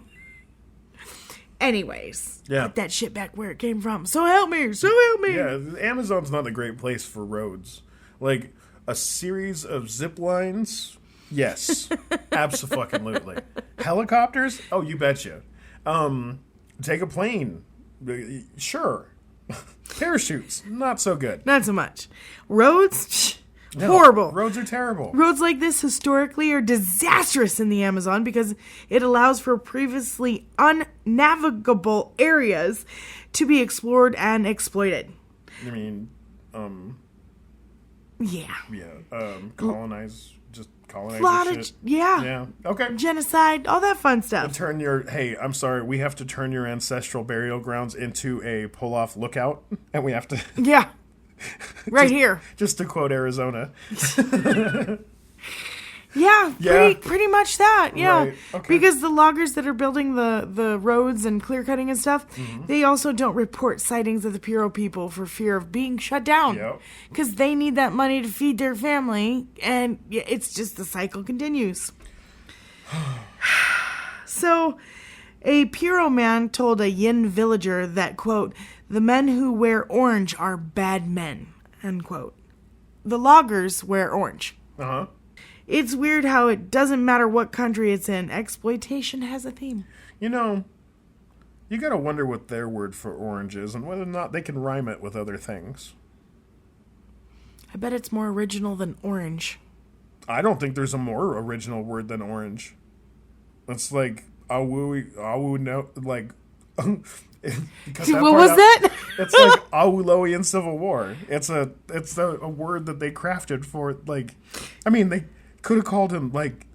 Anyways, Yeah. get that shit back where it came from. So help me, so help me. Yeah, the Amazon's not a great place for roads. Like, a series of zip lines, yes. Abso-fucking-lutely. Helicopters? Oh, you betcha. Take a plane. Sure. Parachutes, not so good. Not so much. Roads? No, Horrible. Roads are terrible. Roads like this historically are disastrous in the Amazon because it allows for previously unnavigable areas to be explored and exploited. I mean, Yeah. colonize A lot of, shit. yeah. Yeah. Okay. Genocide, all that fun stuff. Hey, I'm sorry, we have to turn your ancestral burial grounds into a pull-off lookout, and we have to, Yeah. Right here. just to quote Arizona. Yeah, Yeah. pretty much that. Yeah, Right, okay. because the loggers that are building the roads and clear cutting and stuff, they also don't report sightings of the Puro people for fear of being shut down. Yep. Because they need that money to feed their family, and it's just the cycle continues. So, a Puro man told a Yin villager that, quote, the men who wear orange are bad men, end quote. The loggers wear orange. Uh-huh. It's weird how it doesn't matter what country it's in, exploitation has a theme. You know, you gotta wonder what their word for orange is and whether or not they can rhyme it with other things. I bet it's more original than orange. I don't think there's a more original word than orange. It's like, awu no, like... because What was that? It's like Awulowian Civil War. It's a word that they crafted for, like, I mean, they could have called him like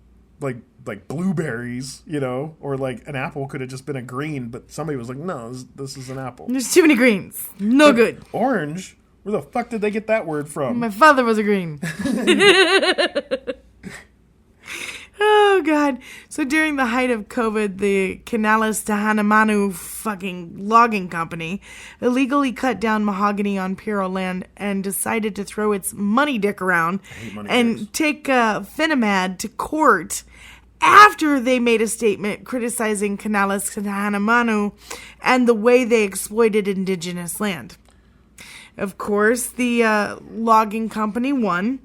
blueberries, you know, or like an apple could have just been a green, but somebody was like, no, this is an apple. There's too many greens. No good. Orange? Where the fuck did they get that word from? My father was a green. Oh, God. So during the height of COVID, the Canales de Hanamanu fucking logging company illegally cut down mahogany on Puro land and decided to throw its money dick around and take Finamad to court after they made a statement criticizing Canales de Hanamanu and the way they exploited indigenous land. Of course, the logging company won.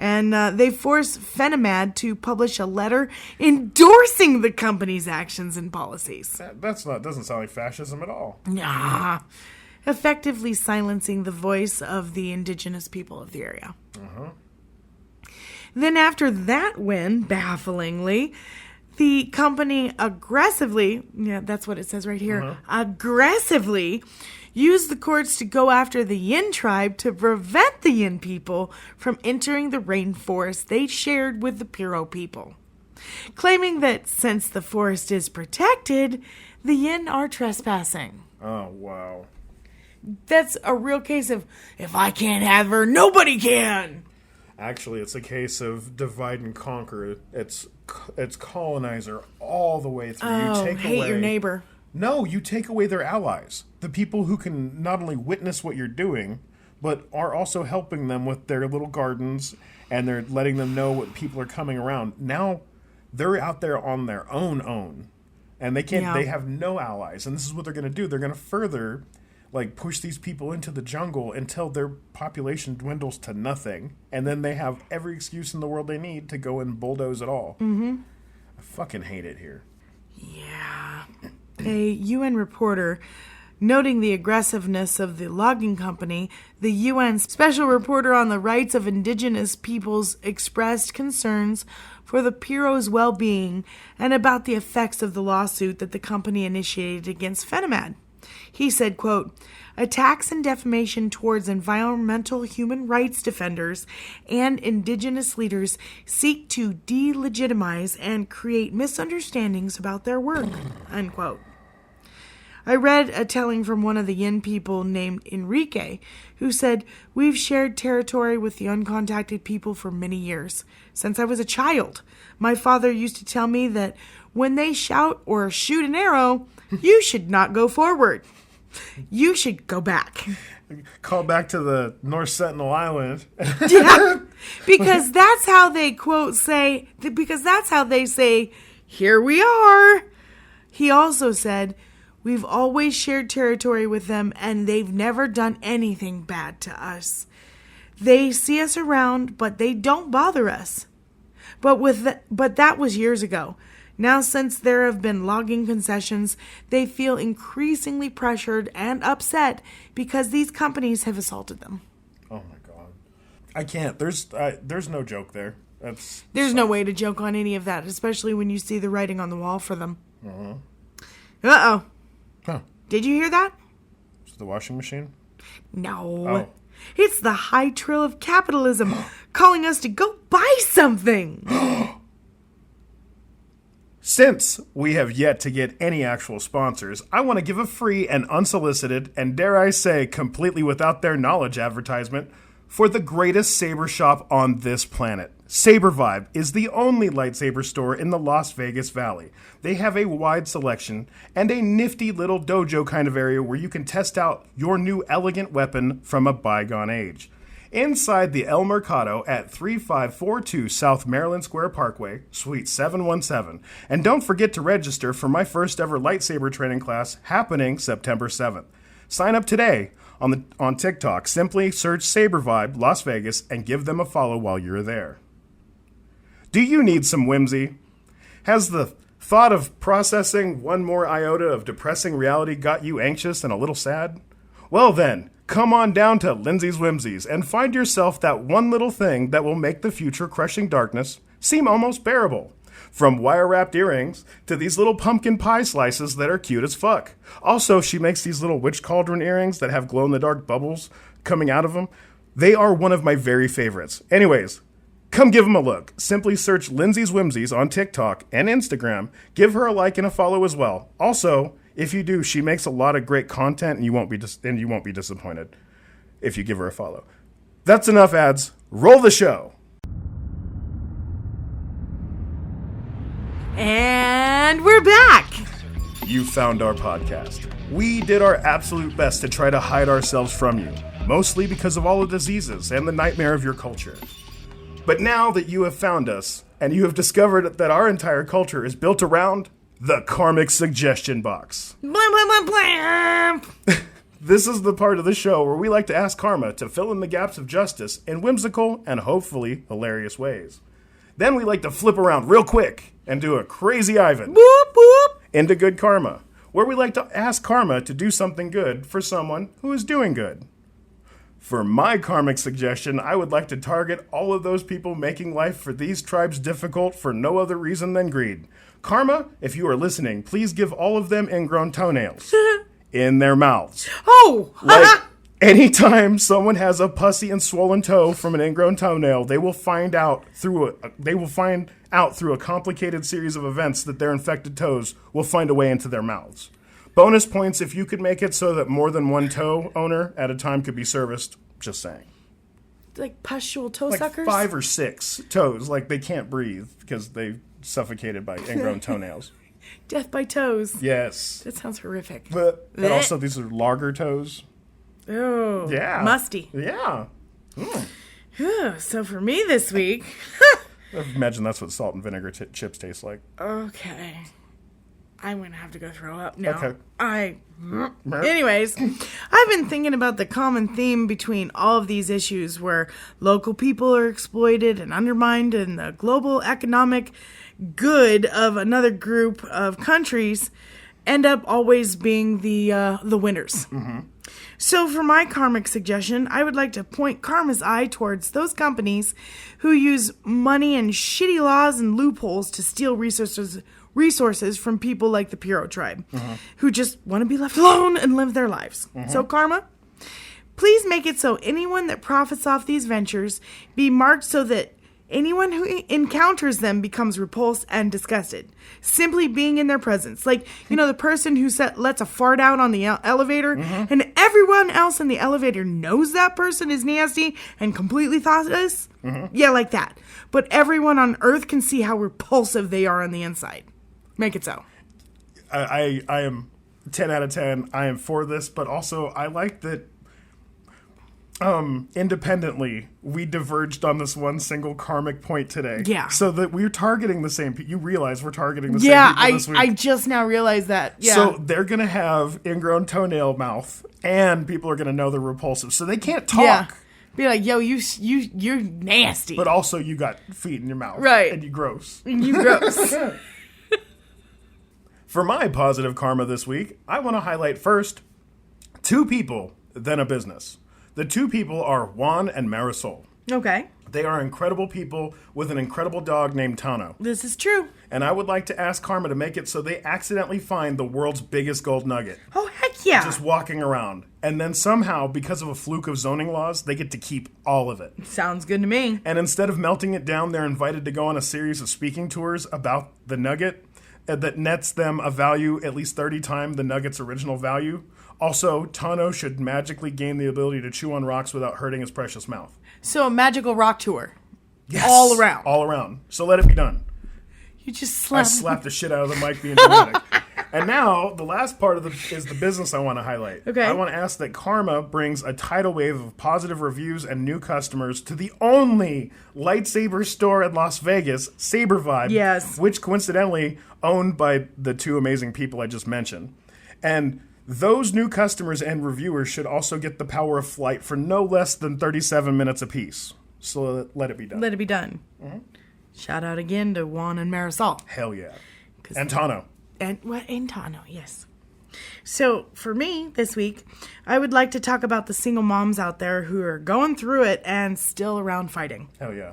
And they forced Finamad to publish a letter endorsing the company's actions and policies. That doesn't sound like fascism at all. Nah. Effectively silencing the voice of the indigenous people of the area. Uh-huh. Then after that win, bafflingly, the company aggressively, that's what it says right here, aggressively used the courts to go after the Yin tribe to prevent the Yin people from entering the rainforest they shared with the Puro people, claiming that since the forest is protected, the Yin are trespassing. Oh, wow. That's a real case of, if I can't have her, nobody can! Actually, it's a case of divide and conquer. It's colonizer all the way through. Oh, hate your neighbor. No, you take away their allies. The people who can not only witness what you're doing, but are also helping them with their little gardens, and they're letting them know what people are coming around. Now, they're out there on their own. And they can't. Yeah. They have no allies. And this is what they're going to do. They're going to further, like, push these people into the jungle until their population dwindles to nothing. And then they have every excuse in the world they need to go and bulldoze it all. Mm-hmm. I fucking hate it here. Yeah. A UN reporter noting the aggressiveness of the logging company, the UN Special Reporter on the Rights of Indigenous Peoples expressed concerns for the Puro's well-being and about the effects of the lawsuit that the company initiated against Finamad. He said, quote, attacks and defamation towards environmental human rights defenders and indigenous leaders seek to delegitimize and create misunderstandings about their work, unquote. I read a telling from one of the Yin people named Enrique, who said, we've shared territory with the uncontacted people for many years. Since I was a child, my father used to tell me that when they shout or shoot an arrow, you should not go forward. You should go back. Call back to the North Sentinel Island. Yeah, because that's how they, quote, say, because that's how they say, here we are. He also said, we've always shared territory with them, and they've never done anything bad to us. They see us around, but they don't bother us. But that was years ago. Now, since there have been logging concessions, they feel increasingly pressured and upset because these companies have assaulted them. Oh my God, I can't. There's no joke there. There's no way to joke on any of that, especially when you see the writing on the wall for them. Uh-oh. Huh. Did you hear that? Is it the washing machine? No. Oh. It's the high trill of capitalism calling us to go buy something. Since we have yet to get any actual sponsors, I want to give a free and unsolicited, and dare I say, completely without their knowledge advertisement for the greatest saber shop on this planet. Saber Vibe is the only lightsaber store in the Las Vegas Valley. They have a wide selection and a nifty little dojo kind of area where you can test out your new elegant weapon from a bygone age. Inside the El Mercado at 3542 South Maryland Square Parkway, Suite 717. And don't forget to register for my first ever lightsaber training class happening September 7th. Sign up today on TikTok. Simply search Saber Vibe Las Vegas and give them a follow while you're there. Do you need some whimsy? Has the thought of processing one more iota of depressing reality got you anxious and a little sad? Well then, come on down to Lindsay's Whimsies and find yourself that one little thing that will make the future crushing darkness seem almost bearable. From wire-wrapped earrings to these little pumpkin pie slices that are cute as fuck. Also, she makes these little witch cauldron earrings that have glow-in-the-dark bubbles coming out of them. They are one of my very favorites. Anyways, come give them a look. Simply search Lindsay's Whimsies on TikTok and Instagram. Give her a like and a follow as well. Also, if you do, she makes a lot of great content, and you won't be disappointed if you give her a follow. That's enough ads. Roll the show. And we're back. You found our podcast. We did our absolute best to try to hide ourselves from you, mostly because of all the diseases and the nightmare of your culture. But now that you have found us, and you have discovered that our entire culture is built around the Karmic Suggestion Box. Blam, blam, blam, blam. This is the part of the show where we like to ask Karma to fill in the gaps of justice in whimsical and hopefully hilarious ways. Then we like to flip around real quick and do a crazy Ivan Boop, boop. into Good Karma, where we like to ask Karma to do something good for someone who is doing good. For my karmic suggestion, I would like to target all of those people making life for these tribes difficult for no other reason than greed. Karma, if you are listening, please give all of them ingrown toenails in their mouths. Oh! Like, anytime someone has a pussy and swollen toe from an ingrown toenail, they will find out through a complicated series of events that their infected toes will find a way into their mouths. Bonus points if you could make it so that more than one toe owner at a time could be serviced. Just saying. Like pustule toe Like suckers? 5 or 6 toes. Like they can't breathe because they suffocated by ingrown toenails. Death by toes. Yes. That sounds horrific. And also these are lager toes. Oh. Yeah. Musty. Yeah. So for me this week... I imagine that's what salt and vinegar chips taste like. Okay. I'm going to have to go throw up now. Okay. Anyways, I've been thinking about the common theme between all of these issues where local people are exploited and undermined and the global economic good of another group of countries end up always being the winners. Mm-hmm. So for my karmic suggestion, I would like to point karma's eye towards those companies who use money and shitty laws and loopholes to steal resources from people like the Puro tribe, who just want to be left alone and live their lives. So karma, please make it so anyone that profits off these ventures be marked so that anyone who encounters them becomes repulsed and disgusted. Simply being in their presence. Like, you know, the person who lets a fart out on the elevator and everyone else in the elevator knows that person is nasty and completely thoughtless. Yeah, like that. But everyone on Earth can see how repulsive they are on the inside. Make it so. I am 10 out of 10. I am for this, but also I like that independently we diverged on this one single karmic point today. Yeah. So that we're targeting the same people. You realize we're targeting the same people this week. I just now realized that. Yeah. So they're going to have ingrown toenail mouth and people are going to know they're repulsive. So they can't talk. Yeah. Be like, yo, you're nasty. But also you got feet in your mouth. Right. And you gross. You gross. For my positive karma this week, I want to highlight first 2 people, then a business. The 2 people are Juan and Marisol. Okay. They are incredible people with an incredible dog named Tano. This is true. And I would like to ask Karma to make it so they accidentally find the world's biggest gold nugget. Oh, heck yeah. Just walking around. And then somehow, because of a fluke of zoning laws, they get to keep all of it. Sounds good to me. And instead of melting it down, they're invited to go on a series of speaking tours about the nugget that nets them a value at least 30 times the nugget's original value. Also, Tano should magically gain the ability to chew on rocks without hurting his precious mouth. So a magical rock tour. Yes. All around. All around. So let it be done. You just I slapped. slapped the shit out of the mic being dramatic. And now, the last part of is the business I want to highlight. Okay. I want to ask that Karma brings a tidal wave of positive reviews and new customers to the only lightsaber store in Las Vegas, Saber Vibe. Yes. Which, coincidentally, owned by the two amazing people I just mentioned. And those new customers and reviewers should also get the power of flight for no less than 37 minutes apiece. So let it be done. Let it be done. Mm-hmm. Shout out again to Juan and Marisol. Hell yeah. And Tano. And Tano, yes. So for me this week, I would like to talk about the single moms out there who are going through it and still around fighting. Hell yeah.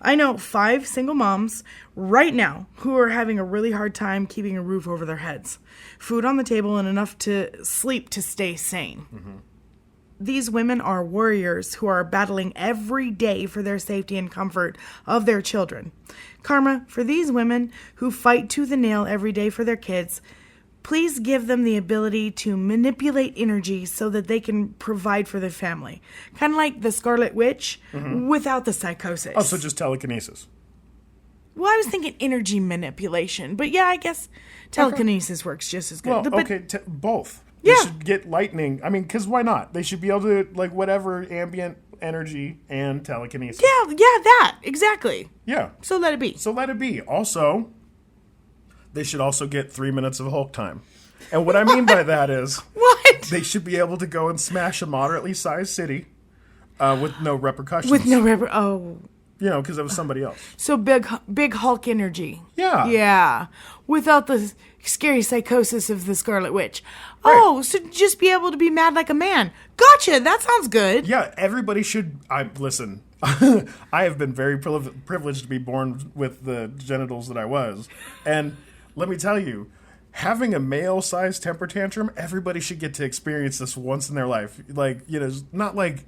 I know 5 single moms right now who are having a really hard time keeping a roof over their heads, food on the table, and enough to sleep to stay sane. Mm-hmm. These women are warriors who are battling every day for their safety and comfort of their children. Karma, for these women who fight tooth and nail every day for their kids, please give them the ability to manipulate energy so that they can provide for their family. Kind of like the Scarlet Witch without the psychosis. Oh, so just telekinesis. Well, I was thinking energy manipulation, but yeah, I guess telekinesis works just as good. Well, both. Yeah. They should get lightning. I mean, because why not? They should be able to, like, whatever ambient energy and telekinesis. Yeah, that. Exactly. Yeah. So let it be. So let it be. Also, they should also get 3 minutes of Hulk time. And what I mean by that is... What? They should be able to go and smash a moderately sized city with no repercussions. Oh. You know, because it was somebody else. So big Hulk energy. Yeah. Yeah. Without the scary psychosis of the Scarlet Witch. Right. Oh, so just be able to be mad like a man. Gotcha. That sounds good. Yeah, everybody should... Listen, I have been very privileged to be born with the genitals that I was. And let me tell you, having a male-sized temper tantrum, everybody should get to experience this once in their life. Like, you know, not like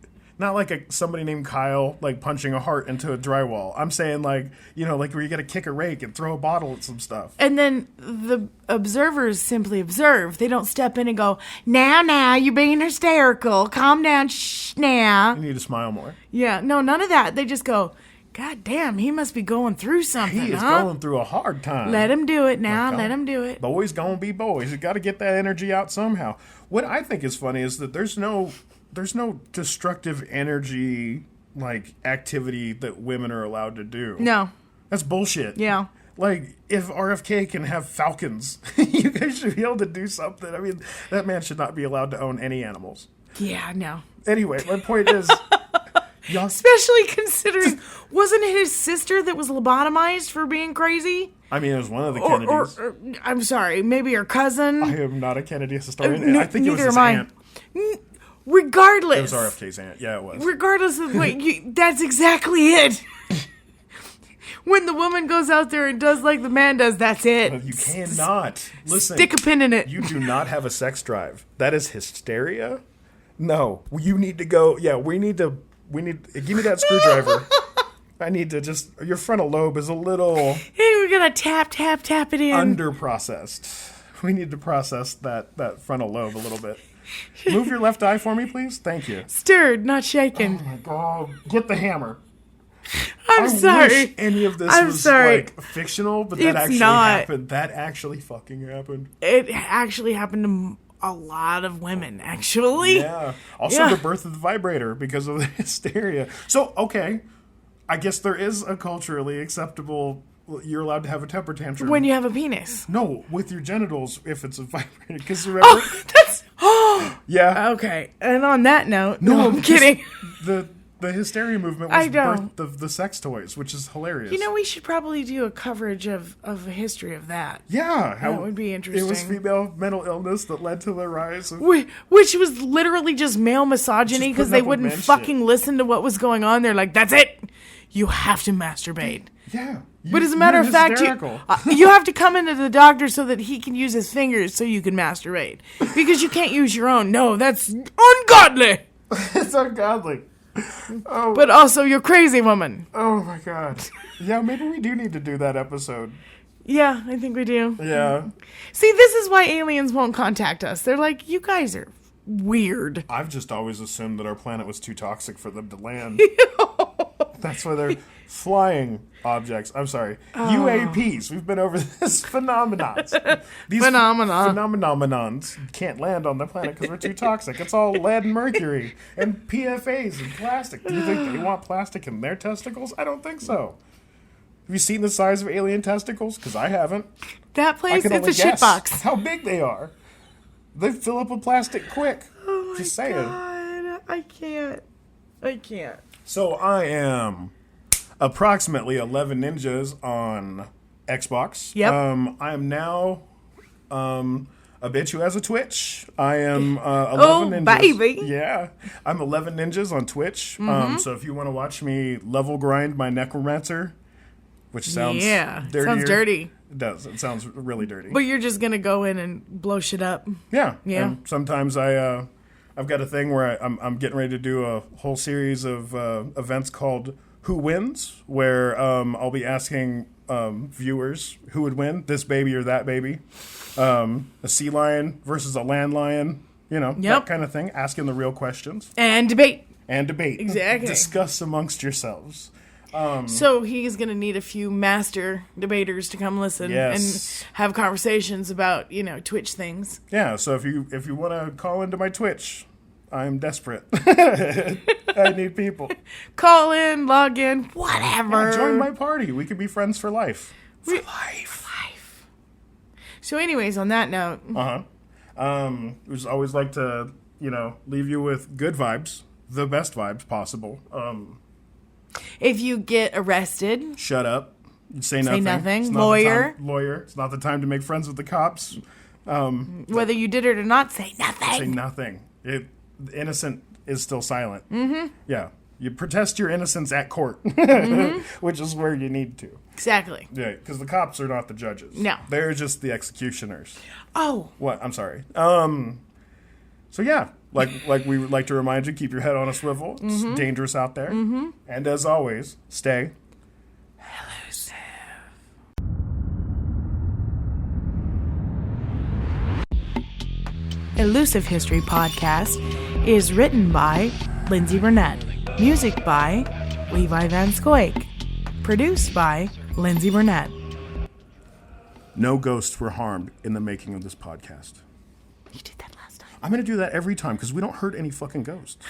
somebody named Kyle, like, punching a heart into a drywall. I'm saying, like, you know, like where you got to kick a rake and throw a bottle at some stuff. And then the observers simply observe. They don't step in and go, now, you're being hysterical. Calm down, shh, now. You need to smile more. Yeah, no, none of that. They just go, God damn, he must be going through something, He is going through a hard time. Let him do it now. Let him do it. Boys gonna be boys. You got to get that energy out somehow. What I think is funny is that there's no destructive energy, like, activity that women are allowed to do. No. That's bullshit. Yeah. Like, if RFK can have falcons, you guys should be able to do something. I mean, that man should not be allowed to own any animals. Yeah, no. Anyway, my point is... Especially considering, wasn't it his sister that was lobotomized for being crazy? I mean, it was one of the Kennedys. Or I'm sorry, maybe her cousin? I am not a Kennedy historian. I think it was his aunt. Regardless. It was RFK's aunt. Yeah, it was. Regardless of that's exactly it. When the woman goes out there and does like the man does, that's it. Well, you cannot. Listen. Stick a pin in it. You do not have a sex drive. That is hysteria. No. You need to go. Yeah, we need to. Give me that screwdriver. I need to just... Your frontal lobe is a little... Hey, we're going to tap it in. Under-processed. We need to process that frontal lobe a little bit. Move your left eye for me, please. Thank you. Stirred, not shaken. Oh, my God. Get the hammer. I'm sorry. I wish any of this was, like, fictional, but that actually happened. That actually fucking happened. It actually happened to a lot of women, actually. Yeah. Also, the birth of the vibrator because of the hysteria. So, okay, I guess there is a culturally acceptable... You're allowed to have a temper tantrum. When you have a penis. No, with your genitals if it's a vibrator. Because remember... Oh, that's... yeah. Okay, and on that note... No, I'm kidding. The hysteria movement was birth of the sex toys, which is hilarious. You know, we should probably do a coverage of a history of that. Yeah. That would be interesting. It was female mental illness that led to the rise of... Which was literally just male misogyny because they wouldn't fucking listen to what was going on. They're like, that's it. You have to masturbate. Yeah. But as a matter of fact, you have to come into the doctor so that he can use his fingers so you can masturbate. Because you can't use your own. No, that's ungodly. It's ungodly. Oh. But also, you're crazy woman. Oh, my God. Yeah, maybe we do need to do that episode. Yeah, I think we do. Yeah. See, this is why aliens won't contact us. They're like, you guys are weird. I've just always assumed that our planet was too toxic for them to land. That's why they're flying objects. I'm sorry. UAPs. We've been over this phenomenons. These phenomenons can't land on the planet because we're too toxic. It's all lead and mercury and PFAs and plastic. Do you think they want plastic in their testicles? I don't think so. Have you seen the size of alien testicles? Because I haven't. That place, I can it's a only guess shitbox. how big they are. They fill up with plastic quick. Oh my Just saying. God. I can't. So I am approximately 11 ninjas on Xbox. Yep. I am now a bitch who has a Twitch. I am 11 ninjas. Baby. Yeah. I'm 11 ninjas on Twitch. So if you want to watch me level grind my necromancer, which sounds dirtier. Sounds dirty. It does. It sounds really dirty. But you're just going to go in and blow shit up. Yeah. Yeah. And sometimes I've got a thing where I'm getting ready to do a whole series of events called Who Wins, where I'll be asking viewers who would win, this baby or that baby, a sea lion versus a land lion, that kind of thing, asking the real questions. And debate. Exactly. Discuss amongst yourselves. So he's going to need a few master debaters to come listen and have conversations about, Twitch things. Yeah, so if you want to call into my Twitch, I'm desperate. I need people. Call in, log in, whatever. Yeah, join my party. We could be friends for life. Life. So anyways, on that note. We just always like to, leave you with good vibes, the best vibes possible. If you get arrested, shut up. You say nothing. Lawyer. It's not the time to make friends with the cops. Whether you did it or not, say nothing. Say nothing. The innocent is still silent. Mm-hmm. Yeah. You protest your innocence at court, which is where you need to. Exactly. Yeah, because the cops are not the judges. No. They're just the executioners. Oh. What? I'm sorry. So yeah, like we would like to remind you, keep your head on a swivel. It's dangerous out there. Mm-hmm. And as always, stay elusive. Elusive History Podcast is written by Lindsay Burnett. Music by Levi Van Scoik. Produced by Lindsay Burnett. No ghosts were harmed in the making of this podcast. You did that last time. I'm going to do that every time because we don't hurt any fucking ghosts.